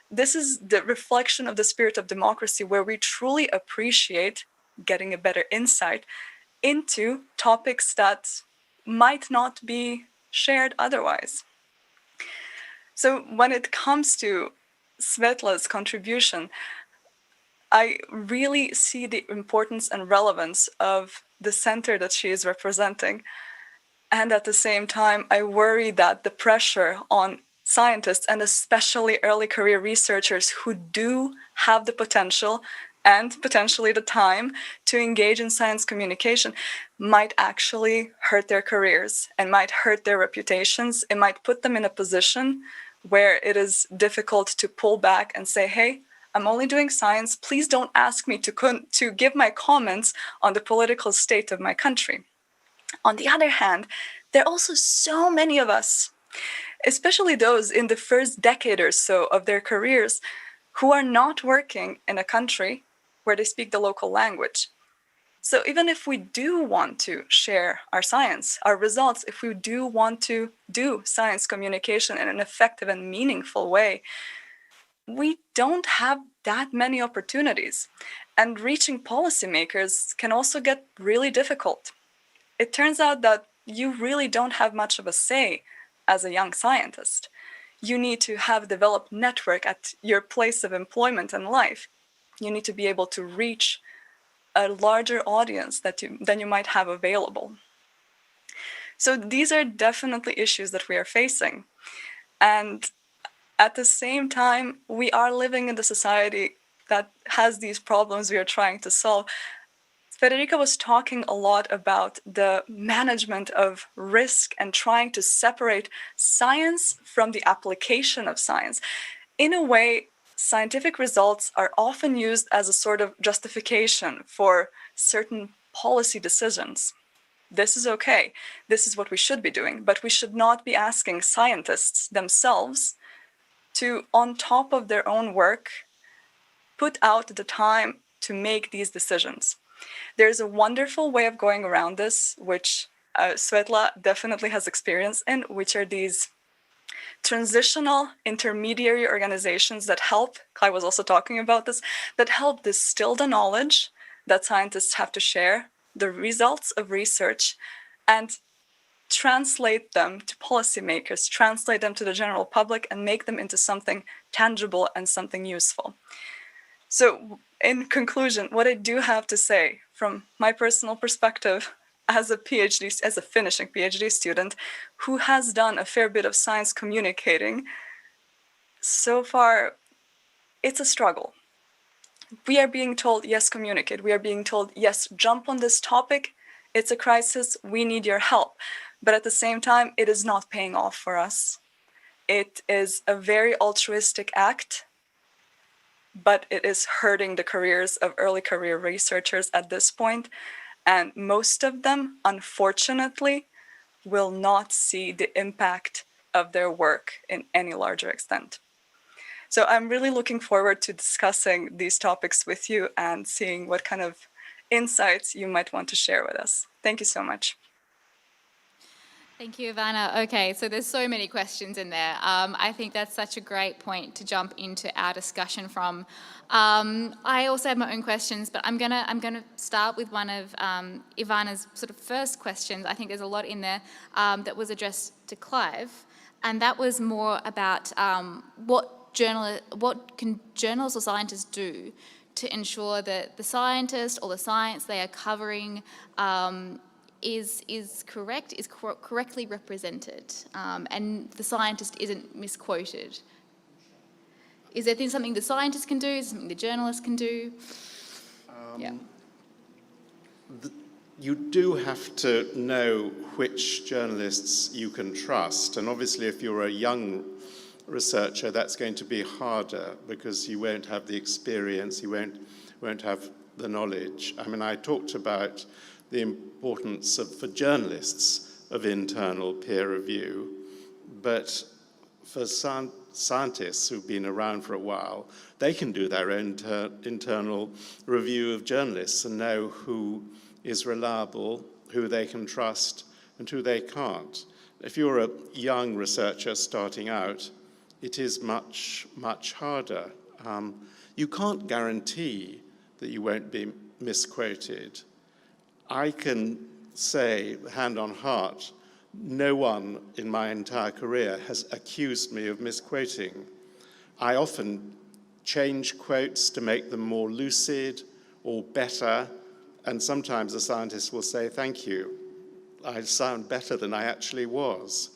This is the reflection of the spirit of democracy, where we truly appreciate getting a better insight into topics that might not be shared otherwise. So when it comes to Svetla's contribution, I really see the importance and relevance of the center that she is representing. And at the same time, I worry that the pressure on scientists, and especially early career researchers who do have the potential and potentially the time to engage in science communication, might actually hurt their careers and might hurt their reputations. It might put them in a position where it is difficult to pull back and say, hey, I'm only doing science. Please don't ask me to give my comments on the political state of my country. On the other hand, there are also so many of us, especially those in the first decade or so of their careers, who are not working in a country where they speak the local language. So even if we do want to share our science, our results, if we do want to do science communication in an effective and meaningful way, we don't have that many opportunities. And reaching policymakers can also get really difficult. It turns out that you really don't have much of a say as a young scientist. You need to have developed network at your place of employment and life. You need to be able to reach a larger audience than you might have available. So these are definitely issues that we are facing. And at the same time, we are living in the society that has these problems we are trying to solve. Federica was talking a lot about the management of risk and trying to separate science from the application of science. In a way, scientific results are often used as a sort of justification for certain policy decisions. This is okay. This is what we should be doing, but we should not be asking scientists themselves to, on top of their own work, put out the time to make these decisions. There's a wonderful way of going around this, which Svetla definitely has experience in, which are these transitional intermediary organizations that help, Clive was also talking about this, that help distill the knowledge that scientists have to share, the results of research, and translate them to policymakers, translate them to the general public, and make them into something tangible and something useful. So in conclusion, what I do have to say from my personal perspective as a PhD, as a finishing PhD student who has done a fair bit of science communicating, so far it's a struggle. We are being told, yes, communicate. We are being told, yes, jump on this topic. It's a crisis. We need your help. But at the same time, it is not paying off for us. It is a very altruistic act, but it is hurting the careers of early career researchers at this point, and most of them, unfortunately, will not see the impact of their work in any larger extent. So I'm really looking forward to discussing these topics with you and seeing what kind of insights you might want to share with us. Thank you so much. Thank you, Ivana. Okay, so there's so many questions in there. I think that's such a great point to jump into our discussion from. I also have my own questions, but I'm gonna start with one of Ivana's sort of first questions. I think there's a lot in there that was addressed to Clive, and that was more about what can journalists or scientists do to ensure that the scientist or the science they are covering is correctly represented, and the scientist isn't misquoted. Is there something the scientist can do? Is there something the journalist can do? You do have to know which journalists you can trust, and obviously if you're a young researcher, that's going to be harder because you won't have the experience, you won't have the knowledge. I mean, I talked about the importance for journalists of internal peer review, but for scientists who've been around for a while, they can do their own internal review of journalists and know who is reliable, who they can trust, and who they can't. If you're a young researcher starting out, it is much, much harder. You can't guarantee that you won't be misquoted. I can say, hand on heart, no one in my entire career has accused me of misquoting. I often change quotes to make them more lucid or better, and sometimes a scientist will say, thank you, I sound better than I actually was.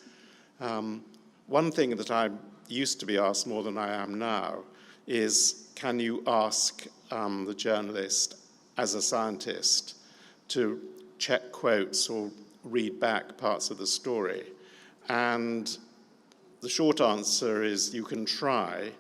One thing that I used to be asked more than I am now is, can you ask the journalist as a scientist to check quotes or read back parts of the story? And the short answer is you can try,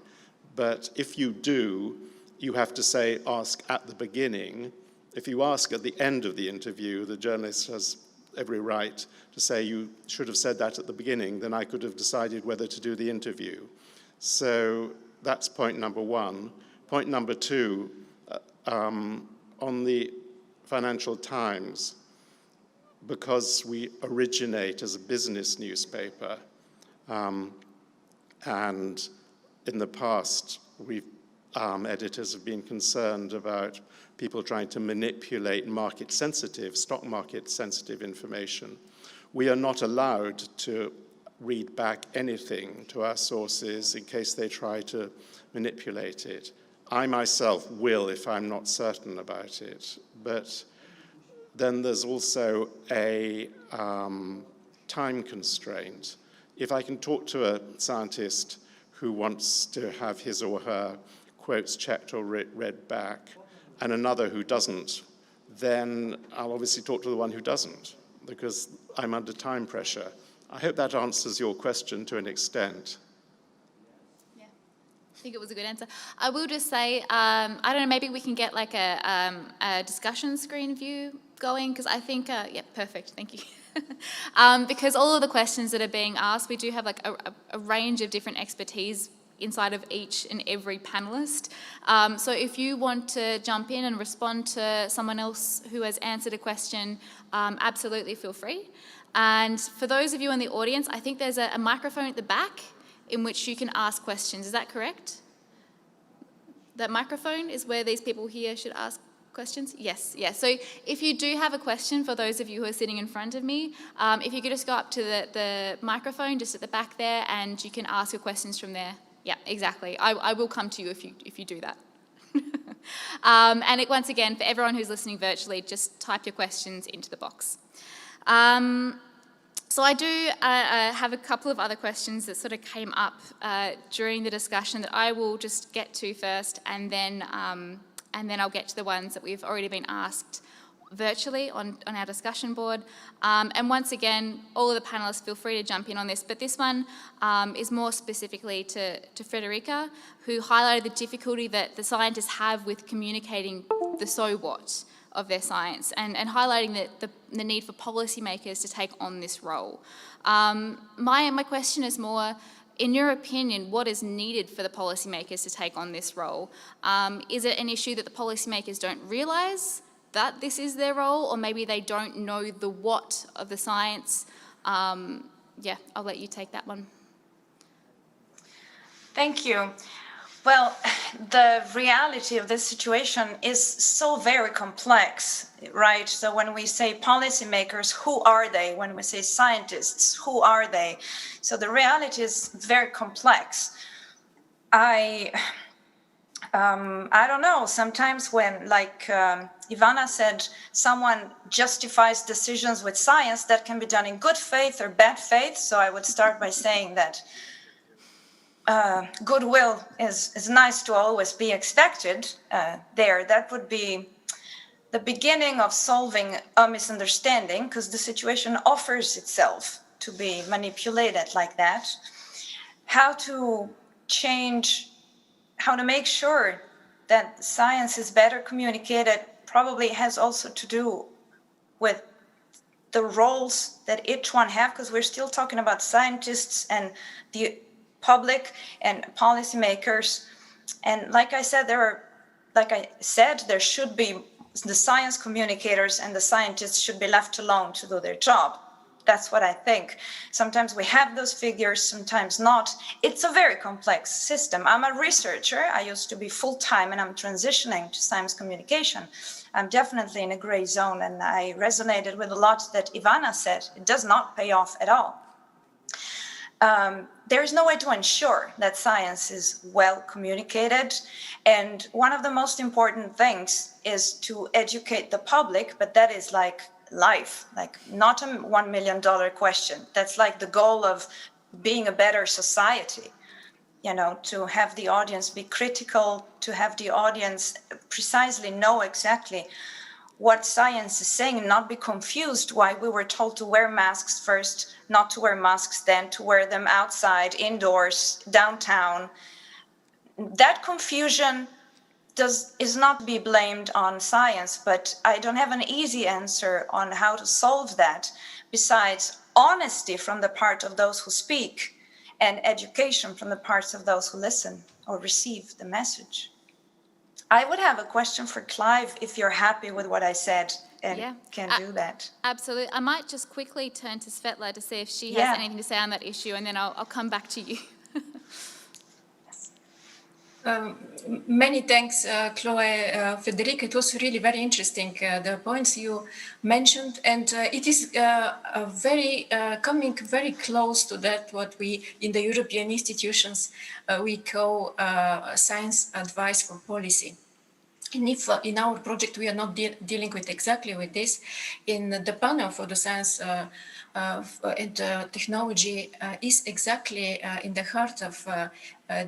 but if you do, you have to say, ask at the beginning. If you ask at the end of the interview, the journalist has every right to say you should have said that at the beginning, then I could have decided whether to do the interview. So that's point number one. Point number two, on the Financial Times, because we originate as a business newspaper, and in the past, editors have been concerned about people trying to manipulate stock market sensitive information. We are not allowed to read back anything to our sources in case they try to manipulate it. I myself will if I'm not certain about it, but then there's also a time constraint. If I can talk to a scientist who wants to have his or her quotes checked or read back, and another who doesn't, then I'll obviously talk to the one who doesn't, because I'm under time pressure. I hope that answers your question to an extent. Yeah, I think it was a good answer. I will just say, I don't know, maybe we can get like a discussion screen view going, because I think, yeah, perfect, thank you. Because all of the questions that are being asked, we do have like a range of different expertise inside of each and every panelist. So if you want to jump in and respond to someone else who has answered a question, absolutely feel free. And for those of you in the audience, I think there's a microphone at the back in which you can ask questions. Is that correct? That microphone is where these people here should ask questions? Yes, yes. So if you do have a question, for those of you who are sitting in front of me, if you could just go up to the microphone just at the back there, and you can ask your questions from there. Yeah, exactly. I will come to you if you do that. And once again, for everyone who's listening virtually, just type your questions into the box. So I do have a couple of other questions that sort of came up during the discussion that I will just get to first, and then I'll get to the ones that we've already been asked virtually on our discussion board. And once again, all of the panelists feel free to jump in on this, but this one is more specifically to Frederica, who highlighted the difficulty that the scientists have with communicating the so what of their science, and highlighting the need for policymakers to take on this role. My question is more, in your opinion, what is needed for the policymakers to take on this role? Is it an issue that the policymakers don't realise that this is their role, or maybe they don't know the what of the science? Yeah, I'll let you take that one. Thank you. Well, the reality of this situation is so very complex, right? So when we say policymakers, who are they? When we say scientists, who are they? So the reality is very complex. I don't know, sometimes when, like Ivana said, someone justifies decisions with science, that can be done in good faith or bad faith. So I would start by saying that goodwill is nice to always be expected there. That would be the beginning of solving a misunderstanding, because the situation offers itself to be manipulated like that. How to change, how to make sure that science is better communicated probably has also to do with the roles that each one have, because we're still talking about scientists and the public and policymakers. And like I said, there should be the science communicators, and the scientists should be left alone to do their job. That's what I think. Sometimes we have those figures, sometimes not. It's a very complex system. I'm a researcher. I used to be full-time, and I'm transitioning to science communication. I'm definitely in a gray zone, and I resonated with a lot that Ivana said. It does not pay off at all. There is no way to ensure that science is well communicated. And one of the most important things is to educate the public, but that is like life, like not a $1 million question. That's like the goal of being a better society, you know, to have the audience be critical, to have the audience precisely know exactly what science is saying and not be confused why we were told to wear masks first, not to wear masks then, to wear them outside, indoors, downtown. That confusion is not to be blamed on science, but I don't have an easy answer on how to solve that, besides honesty from the part of those who speak and education from the parts of those who listen or receive the message. I would have a question for Clive, if you're happy with what I said and Yeah. can do that. Absolutely. I might just quickly turn to Svetla to see if she Yeah. has anything to say on that issue, and then I'll come back to you. Many thanks, Chloe, Federica. It was really very interesting, the points you mentioned, and it is coming very close to that what we in the European institutions we call science advice for policy. And if in our project we are not dealing with exactly with this, in the panel for the science and technology is exactly in the heart of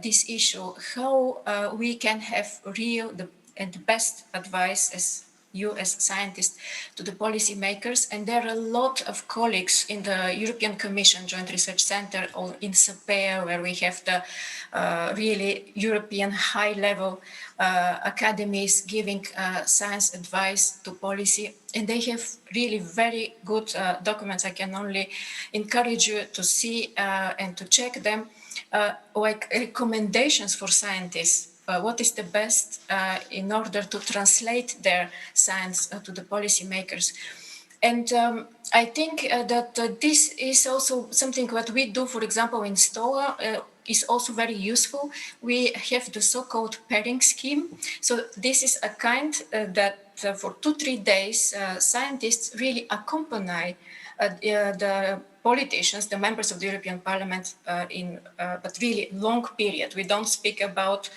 this issue, how we can have real and best advice as you as scientists to the policymakers. And there are a lot of colleagues in the European Commission Joint Research Center or in SAPEA, where we have the really European high-level academies giving science advice to policy. And they have really very good documents. I can only encourage you to see and to check them, like recommendations for scientists. What is the best in order to translate their science to the policymakers. And I think that this is also something what we do, for example, in STOA, is also very useful. We have the so-called pairing scheme. So this is a kind that for 2-3 days, scientists really accompany the politicians, the members of the European Parliament in but really long period. We don't speak about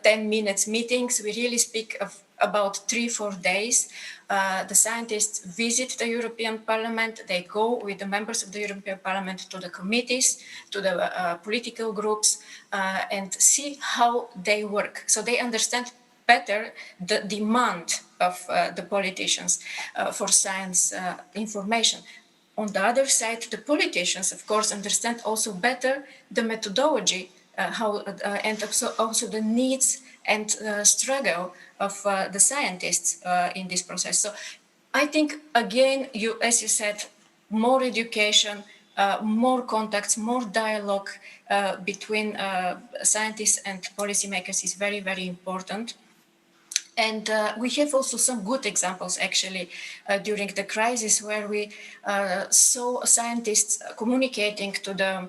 10 minutes meetings. We really speak of about 3-4 days. The scientists visit the European Parliament. They go with the members of the European Parliament to the committees, to the political groups, and see how they work. So they understand better the demand of the politicians for science information. On the other side, the politicians, of course, understand also better the methodology, and also the needs and struggle of the scientists in this process. So I think, again, as you said, more education, more contacts, more dialogue between scientists and policymakers is very, very important. And we have also some good examples, actually, during the crisis, where we saw scientists communicating to the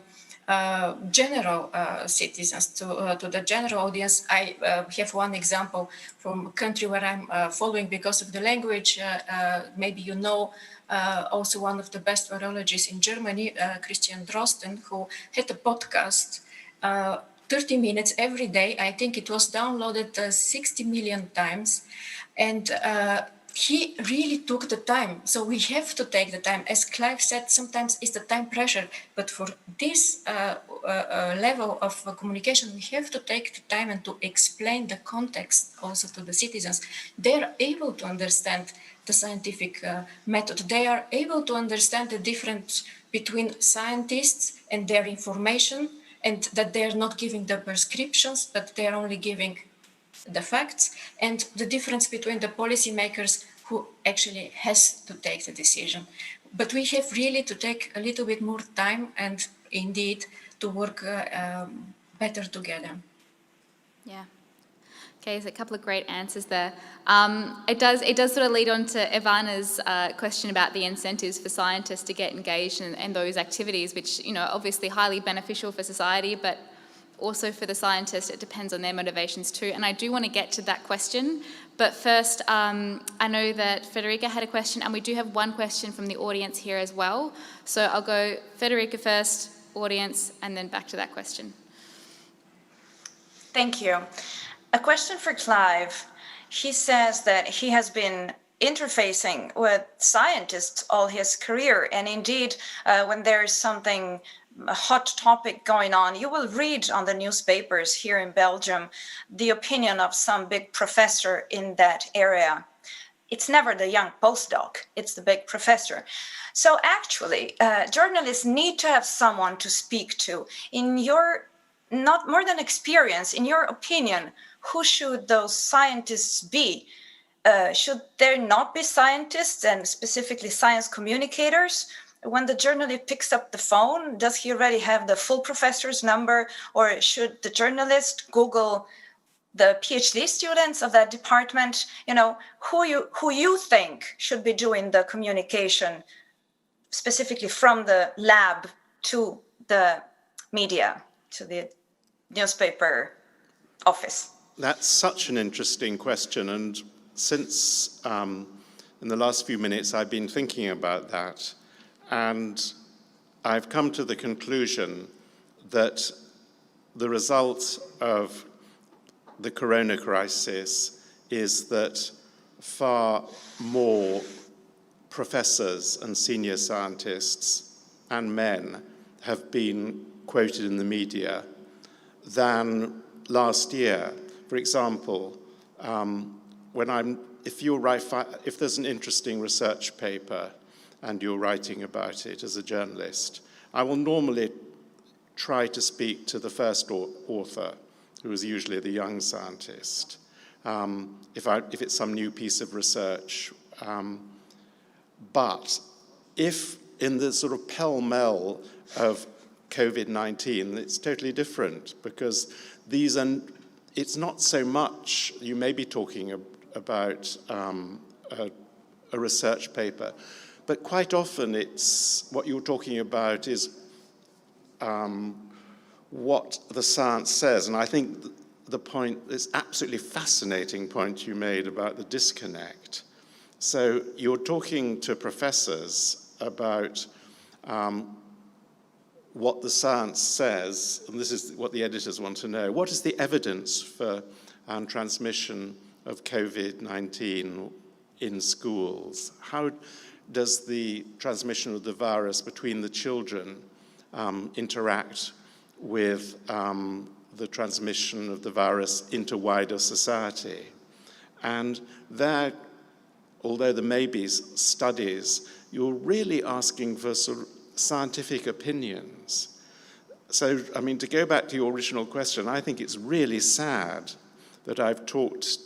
general citizens, to the general audience. I have one example from a country where I'm following because of the language. Maybe you know also one of the best virologists in Germany, Christian Drosten, who had a podcast 30 minutes every day. I think it was downloaded 60 million times. And he really took the time. So we have to take the time. As Clive said, sometimes it's the time pressure. But for this level of communication, we have to take the time and to explain the context also to the citizens. They're able to understand the scientific method. They are able to understand the difference between scientists and their information, and that they're not giving the prescriptions, but they're only giving the facts, and the difference between the policymakers who actually has to take the decision. But we have really to take a little bit more time and indeed to work better together. Yeah. Okay, so a couple of great answers there. It does sort of lead on to Ivana's question about the incentives for scientists to get engaged in those activities, which, you know, obviously highly beneficial for society, but also for the scientists, it depends on their motivations too. And I do want to get to that question, but first, I know that Federica had a question, and we do have one question from the audience here as well. So I'll go Federica first, audience, and then back to that question. Thank you. A question for Clive. He says that he has been interfacing with scientists all his career, and indeed, when there is something, a hot topic going on, you will read on the newspapers here in Belgium the opinion of some big professor in that area. It's never the young postdoc, it's the big professor. So actually, journalists need to have someone to speak to. In your, not more than experience, in your opinion, who should those scientists be? Should there not be scientists, and specifically science communicators? When the journalist picks up the phone, does he already have the full professor's number, or should the journalist Google the PhD students of that department, who you think should be doing the communication specifically from the lab to the media, to the newspaper office? That's such an interesting question, and since in the last few minutes I've been thinking about that, and I've come to the conclusion that the result of the corona crisis is that far more professors and senior scientists and men have been quoted in the media than last year. For example, if there's an interesting research paper and you're writing about it as a journalist, I will normally try to speak to the first author, who is usually the young scientist, if it's some new piece of research. But if in the sort of pell-mell of COVID-19, it's totally different, because it's not so much, you may be talking about a research paper, but quite often it's what you're talking about is what the science says. And I think the point, this absolutely fascinating point you made about the disconnect. So you're talking to professors about what the science says, and this is what the editors want to know. What is the evidence for transmission of COVID-19 in schools? How does the transmission of the virus between the children interact with the transmission of the virus into wider society? And there, although there may be studies, you're really asking for sort of scientific opinions. So, I mean, to go back to your original question, I think it's really sad that I've talked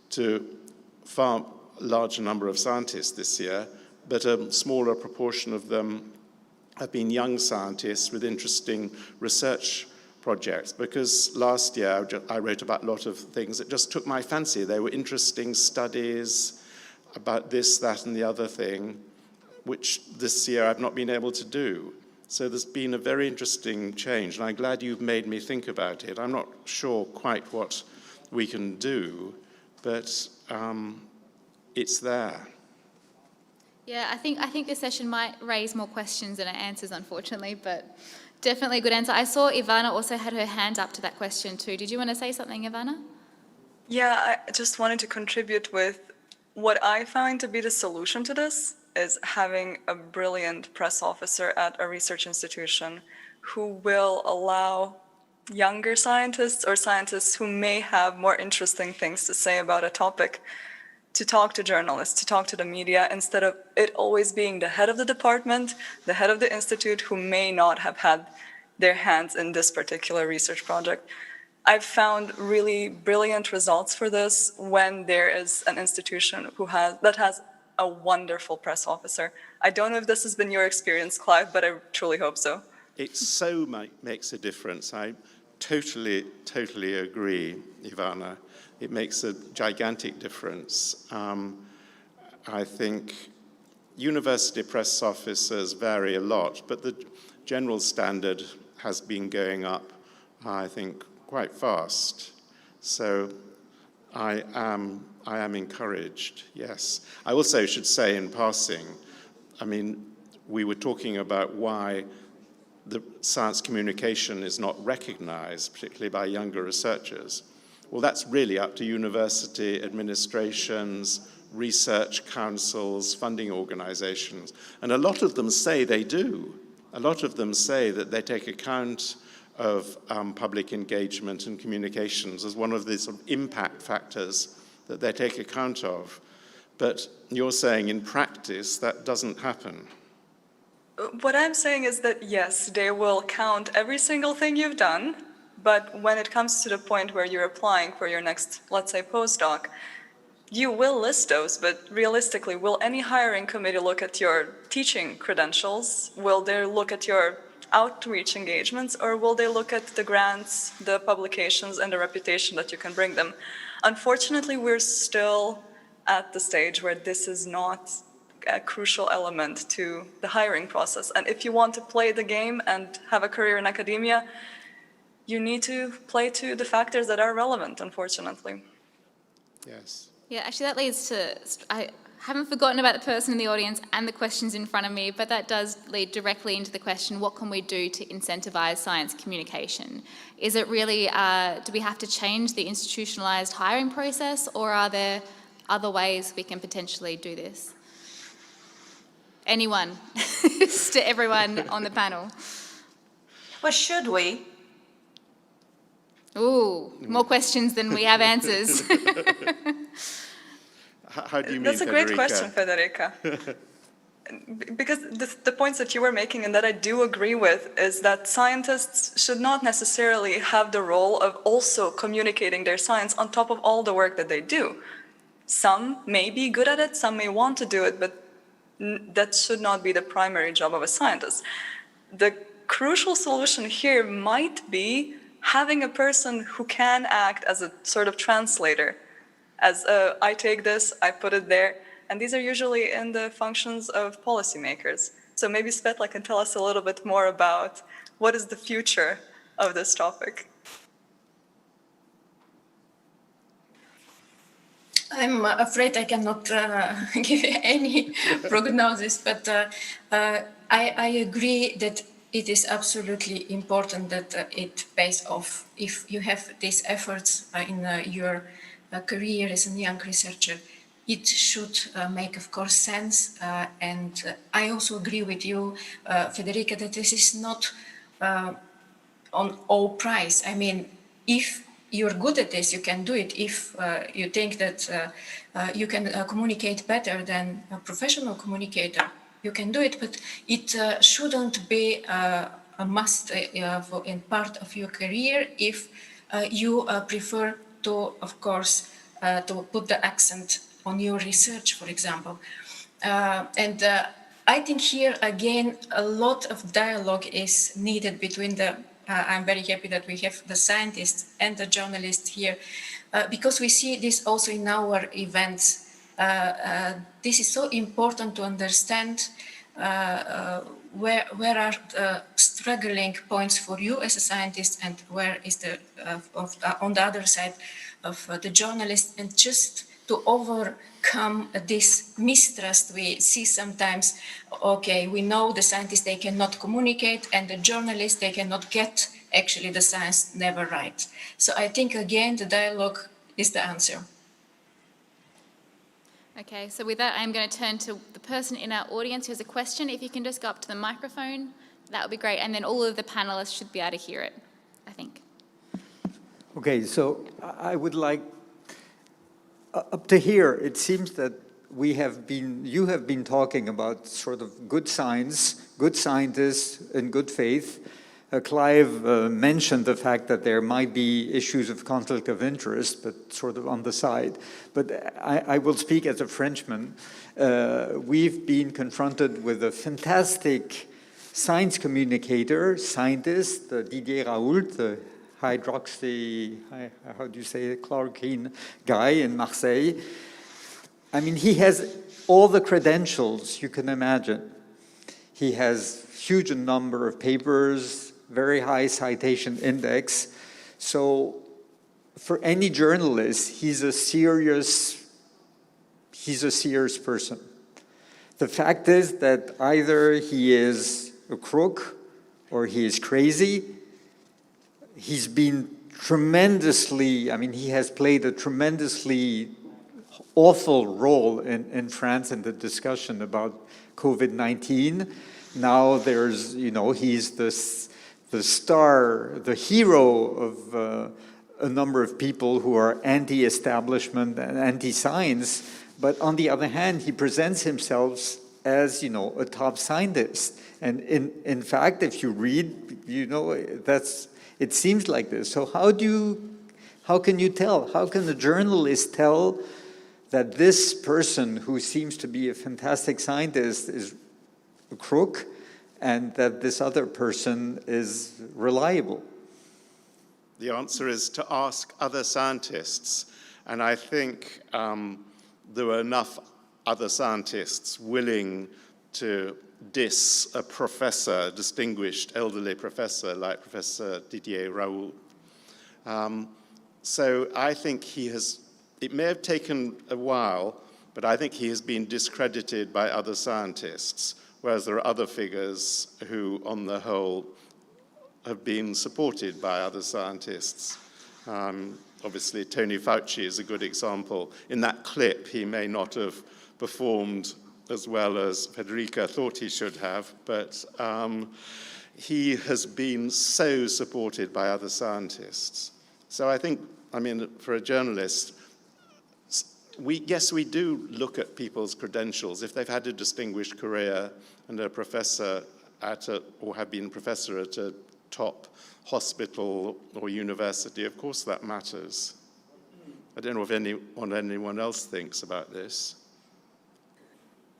to far larger number of scientists this year, but a smaller proportion of them have been young scientists with interesting research projects, because last year I wrote about a lot of things that just took my fancy. They were interesting studies about this, that, and the other thing, which this year I've not been able to do. So there's been a very interesting change, and I'm glad you've made me think about it. I'm not sure quite what we can do, but it's there. Yeah, I think this session might raise more questions than it answers, unfortunately, but definitely a good answer. I saw Ivana also had her hand up to that question too. Did you want to say something, Ivana? Yeah, I just wanted to contribute with what I find to be the solution to this is having a brilliant press officer at a research institution who will allow younger scientists or scientists who may have more interesting things to say about a topic to talk to journalists, to talk to the media, instead of it always being the head of the department, the head of the institute, who may not have had their hands in this particular research project. I've found really brilliant results for this when there is an institution that has a wonderful press officer. I don't know if this has been your experience, Clive, but I truly hope so. It so makes a difference. I totally agree, Ivana. It makes a gigantic difference. I think university press officers vary a lot, but the general standard has been going up, I think, quite fast. So I am encouraged, yes. I also should say in passing, I mean, we were talking about why the science communication is not recognized, particularly by younger researchers. Well, that's really up to university administrations, research councils, funding organizations. And a lot of them say they do. A lot of them say that they take account of public engagement and communications as one of the sort of impact factors that they take account of. But you're saying in practice that doesn't happen. What I'm saying is that yes, they will count every single thing you've done, but when it comes to the point where you're applying for your next, let's say, postdoc, you will list those, but realistically, will any hiring committee look at your teaching credentials? Will they look at your outreach engagements, or will they look at the grants, the publications, and the reputation that you can bring them? Unfortunately, we're still at the stage where this is not a crucial element to the hiring process. And if you want to play the game and have a career in academia, you need to play to the factors that are relevant, unfortunately. Yes. Yeah, actually that leads to, I haven't forgotten about the person in the audience and the questions in front of me, but that does lead directly into the question, what can we do to incentivize science communication? Is it really, do we have to change the institutionalized hiring process, or are there other ways we can potentially do this? Anyone, to everyone on the panel. Well, should we? Ooh, more questions than we have answers. How do you mean, That's a great Federica? question, Federica. Because the points that you were making and that I do agree with is that scientists should not necessarily have the role of also communicating their science on top of all the work that they do. Some may be good at it, some may want to do it, but that should not be the primary job of a scientist. The crucial solution here might be having a person who can act as a sort of translator, as I take this, I put it there, and these are usually in the functions of policymakers. So maybe Svetla can tell us a little bit more about what is the future of this topic. I'm afraid I cannot give any prognosis, but I agree that it is absolutely important that it pays off. If you have these efforts in your career as a young researcher, it should make, of course, sense. And I also agree with you, Federica, that this is not on all price. I mean, if you're good at this, you can do it. If you think that you can communicate better than a professional communicator, you can do it, but it shouldn't be a must in part of your career if you prefer to, of course, to put the accent on your research, for example. And I think here, again, a lot of dialogue is needed between the I'm very happy that we have the scientists and the journalists here, because we see this also in our events. This is so important to understand where are the struggling points for you as a scientist, and where is the on the other side of the journalist, and just to overcome this mistrust we see sometimes. Okay, we know the scientists, they cannot communicate, and the journalists, they cannot get actually the science never right. So I think, again, the dialogue is the answer. Okay, so with that, I'm going to turn to the person in our audience who has a question. If you can just go up to the microphone, that would be great. And then all of the panelists should be able to hear it, I think. Okay, so I would like, up to here, it seems that you have been talking about sort of good science, good scientists, and good faith. Clive mentioned the fact that there might be issues of conflict of interest, but sort of on the side. But I will speak as a Frenchman. We've been confronted with a fantastic science communicator, scientist, Didier Raoult, the hydroxy, how do you say it, chloroquine guy in Marseille. I mean, he has all the credentials you can imagine. He has huge number of papers, very high citation index. So for any journalist, he's a serious person. The fact is that either he is a crook or he is crazy. He's been tremendously, I mean, he has played a tremendously awful role in France in the discussion about COVID-19. Now there's, you know, he's the star, the hero of a number of people who are anti-establishment and anti-science. But on the other hand, he presents himself as, you know, a top scientist. And in fact, if you read, you know, it seems like this. So how can you tell? How can a journalist tell that this person who seems to be a fantastic scientist is a crook and that this other person is reliable? The answer is to ask other scientists. And I think there were enough other scientists willing to diss a professor, a distinguished elderly professor like Professor Didier Raoult. So I think it may have taken a while, but I think he has been discredited by other scientists, whereas there are other figures who, on the whole, have been supported by other scientists. Obviously, Tony Fauci is a good example. In that clip, he may not have performed as well as Federica thought he should have, but he has been so supported by other scientists. So I think, for a journalist, yes, we do look at people's credentials. If they've had a distinguished career and are a professor or have been professor at a top hospital or university, of course that matters. I don't know if anyone else thinks about this.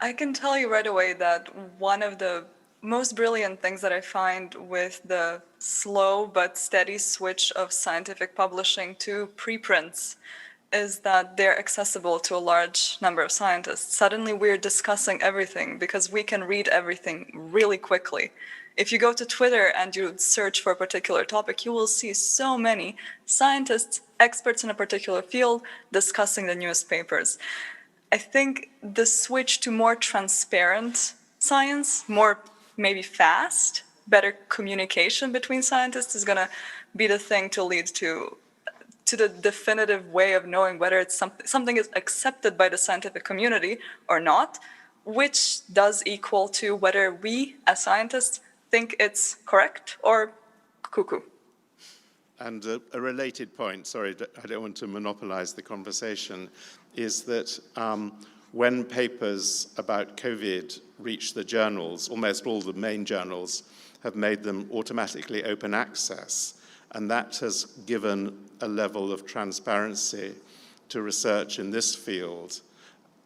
I can tell you right away that one of the most brilliant things that I find with the slow but steady switch of scientific publishing to preprints is that they're accessible to a large number of scientists. Suddenly we're discussing everything because we can read everything really quickly. If you go to Twitter and you search for a particular topic, you will see so many scientists, experts in a particular field, discussing the newest papers. I think the switch to more transparent science, more maybe fast, better communication between scientists is going to be the thing to lead to the definitive way of knowing whether it's something is accepted by the scientific community or not, which does equal to whether we as scientists think it's correct or cuckoo. And a related point, sorry, I don't want to monopolize the conversation, is that when papers about COVID reach the journals, almost all the main journals have made them automatically open access. And that has given a level of transparency to research in this field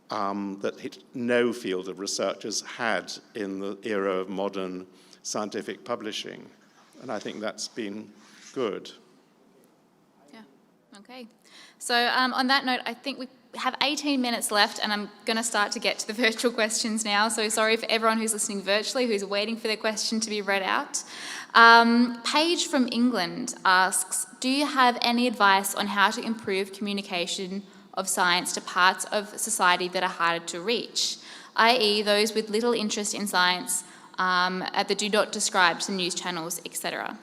that no field of research has had in the era of modern scientific publishing. And I think that's been good. Yeah, okay. So on that note, I think we have 18 minutes left, and I'm going to start to get to the virtual questions now. So sorry for everyone who's listening virtually, who's waiting for their question to be read out. Paige from England asks, do you have any advice on how to improve communication of science to parts of society that are harder to reach, i.e. those with little interest in science, that do not describe to news channels, etc.?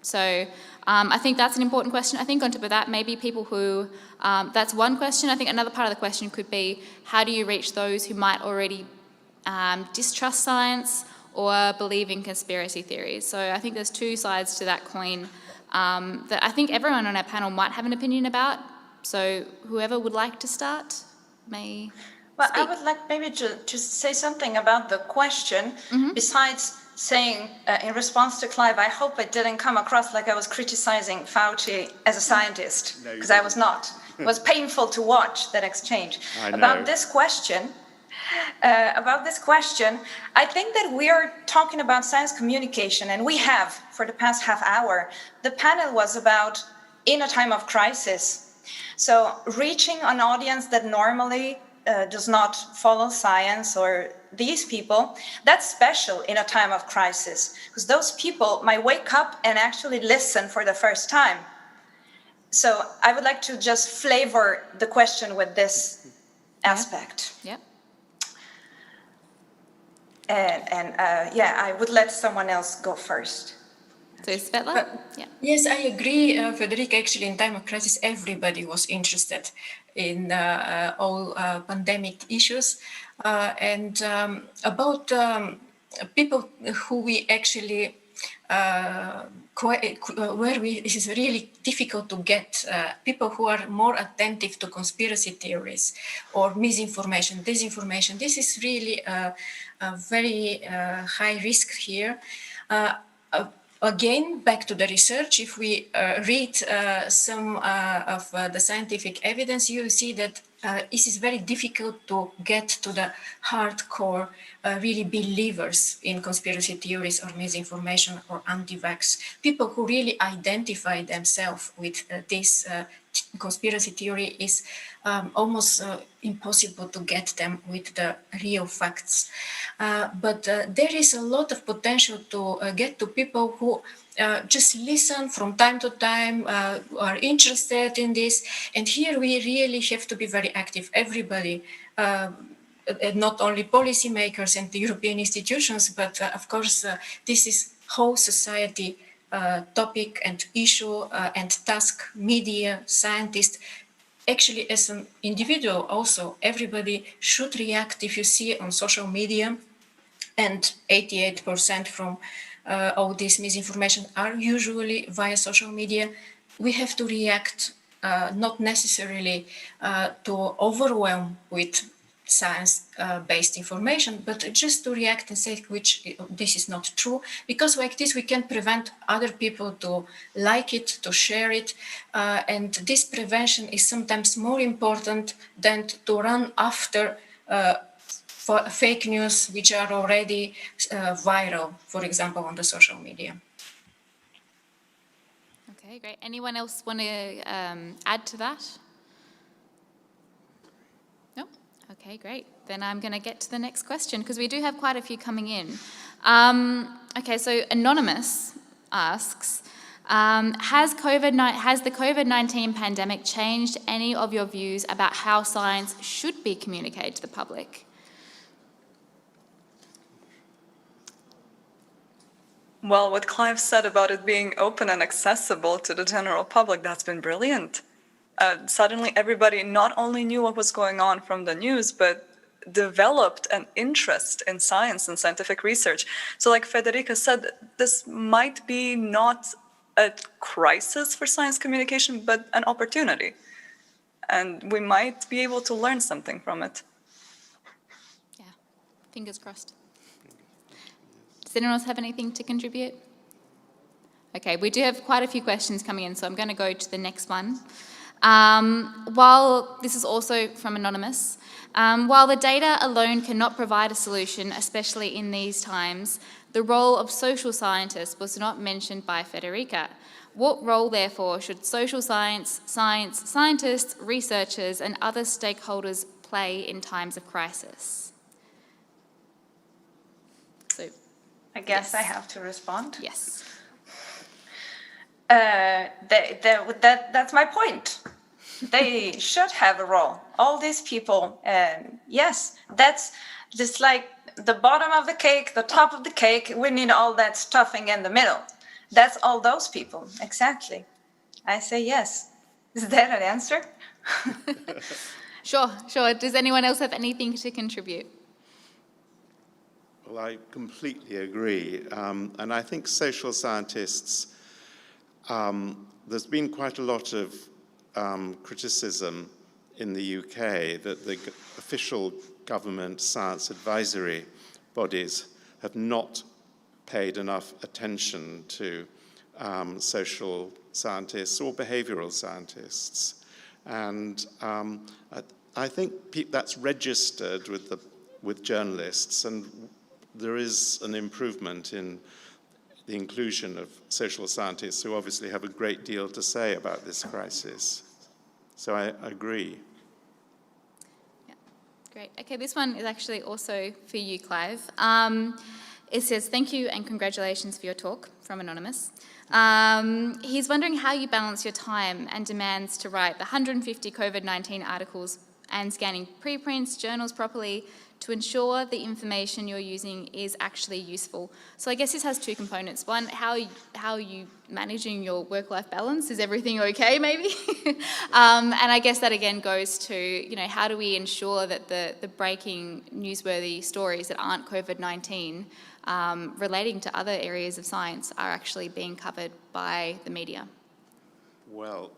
So I think that's an important question. I think on top of that, maybe people who, that's one question. I think another part of the question could be, how do you reach those who might already distrust science or believe in conspiracy theories? So I think there's two sides to that coin that I think everyone on our panel might have an opinion about. So whoever would like to start may Well, speak. I would like maybe to say something about the question, besides saying in response to Clive, I hope it didn't come across like I was criticizing Fauci as a scientist, because I was not. It was painful to watch that exchange. About this question, I think that we are talking about science communication, and we have for the past half hour. The panel was about in a time of crisis. So reaching an audience that normally does not follow science, or these people, that's special in a time of crisis, because those people might wake up and actually listen for the first time. So I would like to just flavor the question with this aspect. Yeah. And I would let someone else go first. So Svetla? Yeah. Yes, I agree, Federica. Actually, in time of crisis, everybody was interested in all pandemic issues. And about people who we actually, this is really difficult to get, people who are more attentive to conspiracy theories or misinformation, disinformation. This is really a very high risk here. Again, back to the research, if we read some of the scientific evidence, you see that it is very difficult to get to the hardcore, really believers in conspiracy theories or misinformation or anti-vax, people who really identify themselves with this conspiracy theory is almost impossible to get them with the real facts. But there is a lot of potential to get to people who just listen from time to time, are interested in this. And here we really have to be very active. Everybody, not only policymakers and the European institutions, but of course, this is whole society topic and issue and task, media, scientists. Actually, as an individual also, everybody should react if you see on social media, and 88% from all this misinformation are usually via social media. We have to react, not necessarily to overwhelm with science-based information, but just to react and say this is not true, because like this we can prevent other people to like it, to share it, and this prevention is sometimes more important than to run after fake news which are already viral, for example, on the social media. Okay, great. Anyone else want to add to that? No? Okay, great. Then I'm going to get to the next question, because we do have quite a few coming in. Okay, so Anonymous asks, has the COVID-19 pandemic changed any of your views about how science should be communicated to the public? Well, what Clive said about it being open and accessible to the general public, that's been brilliant. Suddenly everybody not only knew what was going on from the news, but developed an interest in science and scientific research. So like Federica said, this might be not a crisis for science communication, but an opportunity. And we might be able to learn something from it. Yeah, fingers crossed. Does anyone else have anything to contribute? Okay, we do have quite a few questions coming in, so I'm going to go to the next one. While this is also from Anonymous, while the data alone cannot provide a solution, especially in these times, the role of social scientists was not mentioned by Federica. What role, therefore, should social scientists, researchers, and other stakeholders play in times of crisis? So, I guess yes. I have to respond. Yes. That's my point. They should have a role. All these people, yes, that's just like the bottom of the cake, the top of the cake. We need all that stuffing in the middle. That's all those people, exactly. I say yes. Is that an answer? Sure. Does anyone else have anything to contribute? Well, I completely agree. And I think social scientists, there's been quite a lot of criticism in the UK that the official government science advisory bodies have not paid enough attention to social scientists or behavioral scientists. And I think that's registered with journalists, and there is an improvement in the inclusion of social scientists who obviously have a great deal to say about this crisis. So I agree. Yeah, great. Okay, this one is actually also for you, Clive. It says, thank you and congratulations for your talk, from Anonymous. He's wondering how you balance your time and demands to write the 150 COVID-19 articles and scanning preprints, journals properly to ensure the information you're using is actually useful. So I guess this has two components. One, how are you managing your work-life balance? Is everything okay, maybe? And I guess that again goes to, how do we ensure that the breaking newsworthy stories that aren't COVID-19 relating to other areas of science are actually being covered by the media? Well,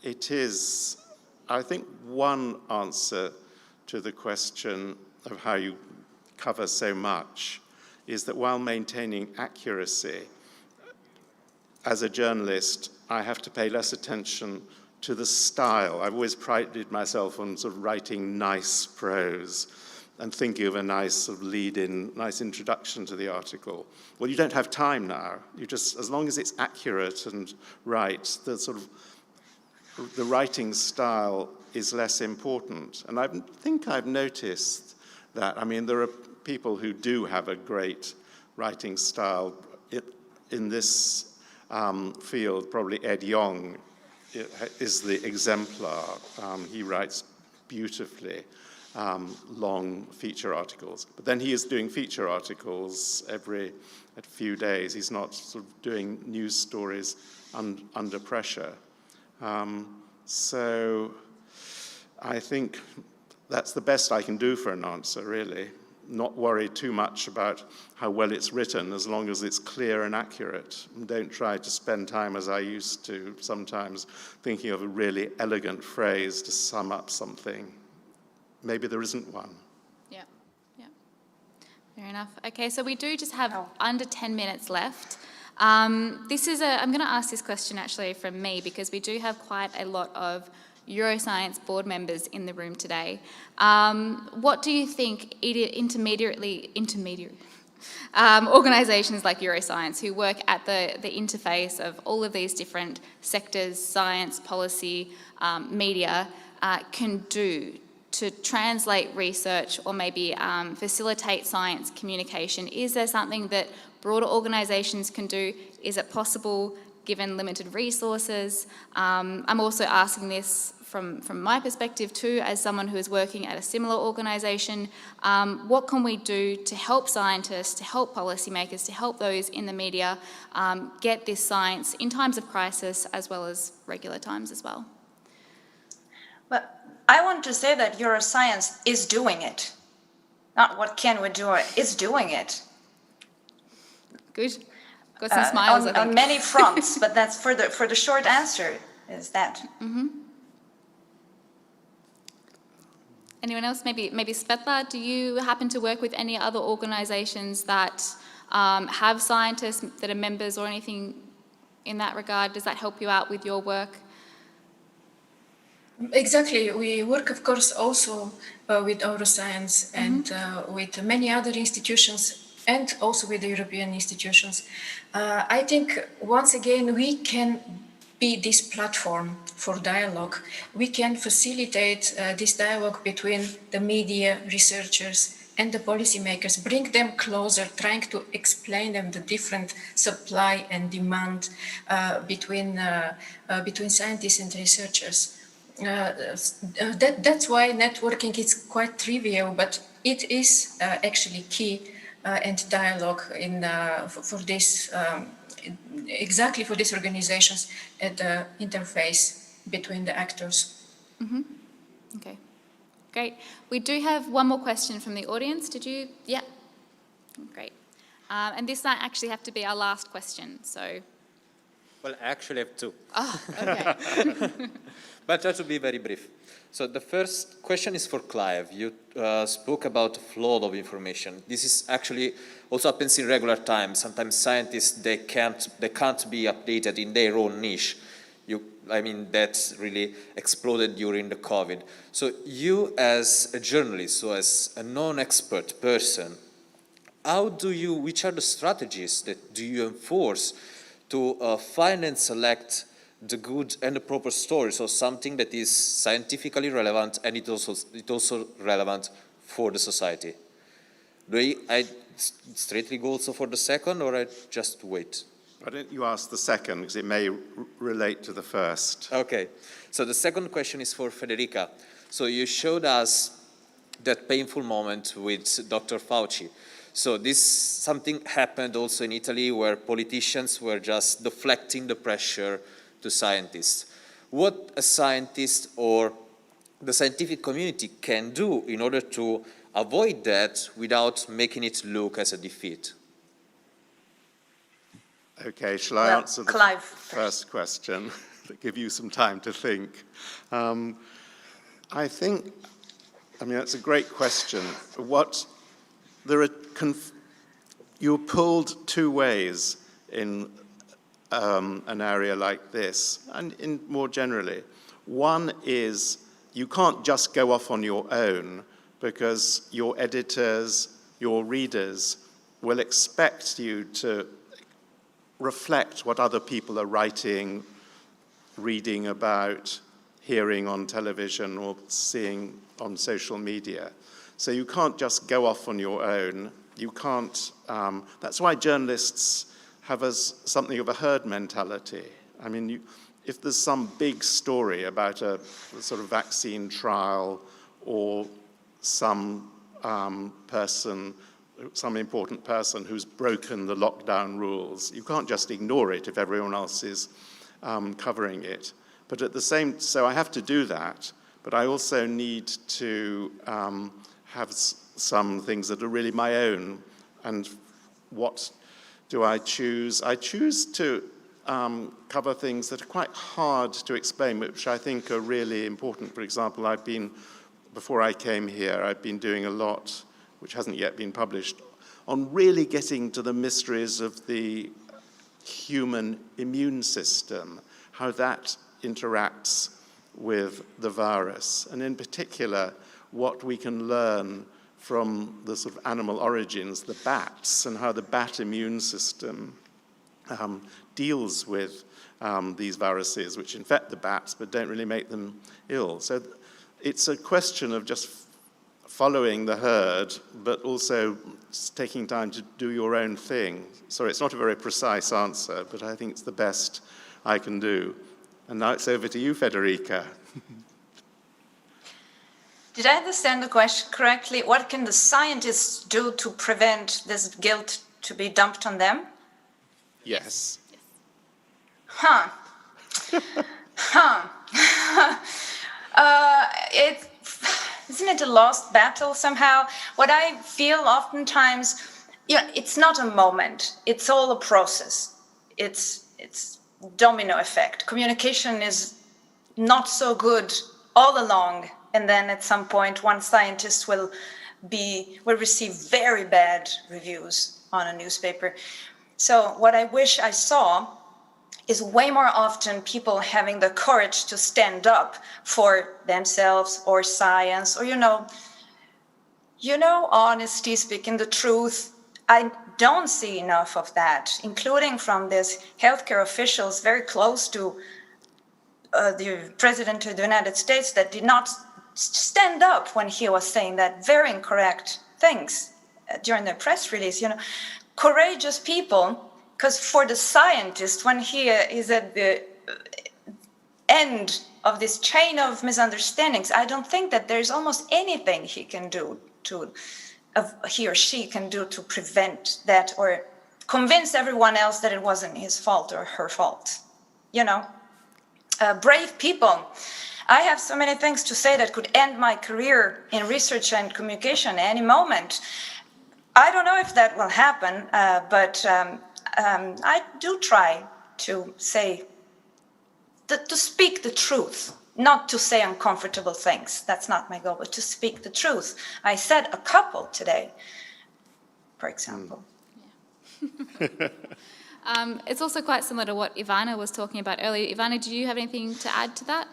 it is, I think, one answer to the question of how you cover so much is that while maintaining accuracy, as a journalist, I have to pay less attention to the style. I've always prided myself on sort of writing nice prose and thinking of a nice sort of lead-in, nice introduction to the article. Well, you don't have time now. You just, as long as it's accurate and right, the sort of the writing style is less important. And I think I've noticed that. I mean, there are people who do have a great writing style in this field. Probably Ed Yong is the exemplar. He writes beautifully long feature articles. But then he is doing feature articles every few days. He's not sort of doing news stories under pressure. So I think that's the best I can do for an answer, really. Not worry too much about how well it's written, as long as it's clear and accurate. And don't try to spend time, as I used to sometimes, thinking of a really elegant phrase to sum up something. Maybe there isn't one. Yeah, yeah. Fair enough. Okay, so we do just have under 10 minutes left. I'm going to ask this question actually from me, because we do have quite a lot of Euroscience board members in the room today. What do you think intermediary organisations like Euroscience, who work at the interface of all of these different sectors, science, policy, media, can do to translate research or maybe facilitate science communication? Is there something that broader organisations can do? Is it possible given limited resources? I'm also asking this from my perspective too, as someone who is working at a similar organisation. What can we do to help scientists, to help policymakers, to help those in the media get this science in times of crisis as well as regular times as well? Well, I want to say that Euroscience is doing it. Not what can we do, it's doing it. Good. Got some smiles, I think. On many fronts, but that's for the short answer is that. Mm-hmm. Anyone else? Maybe Svetla, do you happen to work with any other organisations that have scientists that are members or anything in that regard? Does that help you out with your work? Exactly. We work, of course, also with Euroscience and with many other institutions, and also with the European institutions. I think, once again, we can be this platform for dialogue. We can facilitate this dialogue between the media, researchers, and the policymakers, bring them closer, trying to explain them the different supply and demand between scientists and researchers. That's why networking is quite trivial, but it is actually key and dialogue for this, exactly for these organizations at the interface between the actors. Mm-hmm. Okay, great. We do have one more question from the audience. Did you? Yeah, great. And this might actually have to be our last question, so. Well, I actually have two. Oh, okay. But try to be very brief. So the first question is for Clive. You spoke about flow of information. This is actually also happens in regular times. Sometimes scientists, they can't be updated in their own niche. That's really exploded during the COVID. So you as a journalist, so as a non-expert person, which are the strategies that do you enforce to find and select the good and the proper story, so something that is scientifically relevant and it also relevant for the society? Do I straightly go also for the second, or I just wait? Why don't you ask the second, because it may relate to the first. Okay, so the second question is for Federica. So you showed us that painful moment with Dr. Fauci. So something happened also in Italy, where politicians were just deflecting the pressure to scientists. What a scientist or the scientific community can do in order to avoid that without making it look as a defeat? Okay, shall I answer the Clive first question? Give you some time to think. That's a great question. You're pulled two ways in an area like this, and more generally. One is you can't just go off on your own because your editors, your readers will expect you to reflect what other people are writing, reading about, hearing on television or seeing on social media. So you can't just go off on your own. You can't, that's why journalists have something of a herd mentality. I mean, if there's some big story about a sort of vaccine trial or some some important person who's broken the lockdown rules, you can't just ignore it if everyone else is covering it. But at the same, so I have to do that, but I also need to have some things that are really my own. And what do I choose? I choose to cover things that are quite hard to explain, which I think are really important. For example, before I came here, I've been doing a lot, which hasn't yet been published, on really getting to the mysteries of the human immune system, how that interacts with the virus, and in particular, what we can learn from the sort of animal origins, the bats, and how the bat immune system deals with these viruses, which infect the bats but don't really make them ill. So it's a question of just following the herd, but also taking time to do your own thing. Sorry, it's not a very precise answer, but I think it's the best I can do. And now it's over to you, Federica. Did I understand the question correctly? What can the scientists do to prevent this guilt to be dumped on them? Yes. Huh. Isn't it a lost battle somehow? What I feel oftentimes, it's not a moment. It's all a process. It's domino effect. Communication is not so good all along, and then at some point, one scientist will receive very bad reviews on a newspaper. So what I wish I saw is way more often people having the courage to stand up for themselves or science or, honesty, speaking the truth. I don't see enough of that, including from these healthcare officials very close to the President of the United States that did not stand up when he was saying that very incorrect things during the press release. Courageous people. Because for the scientist, when he is at the end of this chain of misunderstandings, I don't think that there's almost anything he or she can do to prevent that or convince everyone else that it wasn't his fault or her fault. Brave people. I have so many things to say that could end my career in research and communication at any moment. I don't know if that will happen, but I do try to to speak the truth, not to say uncomfortable things. That's not my goal, but to speak the truth. I said a couple today, for example. It's also quite similar to what Ivana was talking about earlier. Ivana, do you have anything to add to that?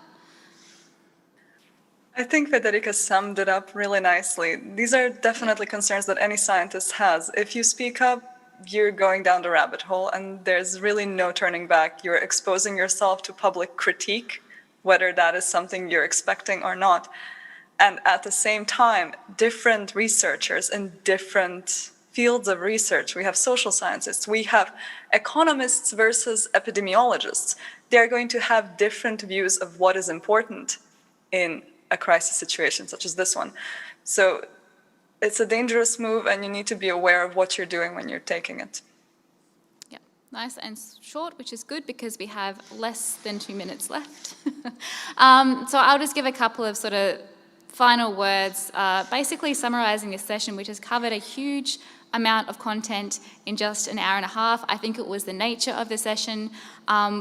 I think Federica summed it up really nicely. These are definitely concerns that any scientist has. If you speak up, you're going down the rabbit hole and there's really no turning back. You're exposing yourself to public critique, whether that is something you're expecting or not. And at the same time, different researchers in different fields of research, we have social scientists, we have economists versus epidemiologists. They're going to have different views of what is important in a crisis situation such as this one. So it's a dangerous move and you need to be aware of what you're doing when you're taking it. Yeah, nice and short, which is good because we have less than 2 minutes left. So I'll just give a couple of sort of final words, basically summarizing this session, which has covered a huge amount of content in just an hour and a half. I think it was the nature of the session.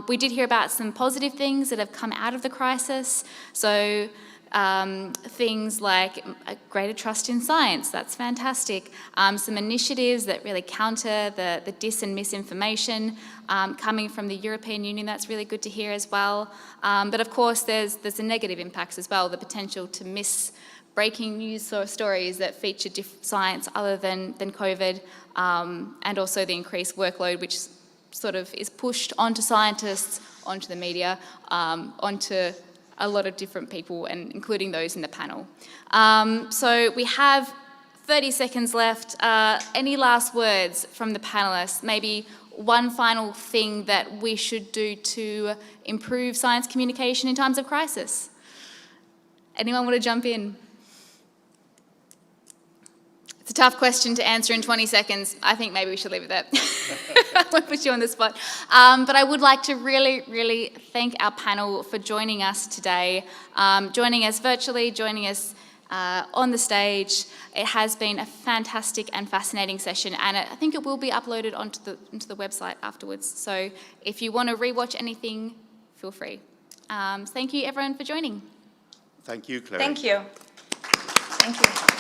We did hear about some positive things that have come out of the crisis. So things like a greater trust in science, that's fantastic. Some initiatives that really counter the dis and misinformation coming from the European Union, that's really good to hear as well. But of course there's the negative impacts as well, the potential to miss breaking news or stories that feature science other than COVID, and also the increased workload which sort of is pushed onto scientists, onto the media, onto a lot of different people, and including those in the panel. So we have 30 seconds left. Any last words from the panelists? Maybe one final thing that we should do to improve science communication in times of crisis? Anyone want to jump in? It's a tough question to answer in 20 seconds. I think maybe we should leave it there. I won't put you on the spot. But I would like to really, really thank our panel for joining us today, joining us virtually, joining us on the stage. It has been a fantastic and fascinating session, and I think it will be uploaded onto the website afterwards. So if you want to rewatch anything, feel free. Thank you everyone for joining. Thank you, Chloe. Thank you. Thank you.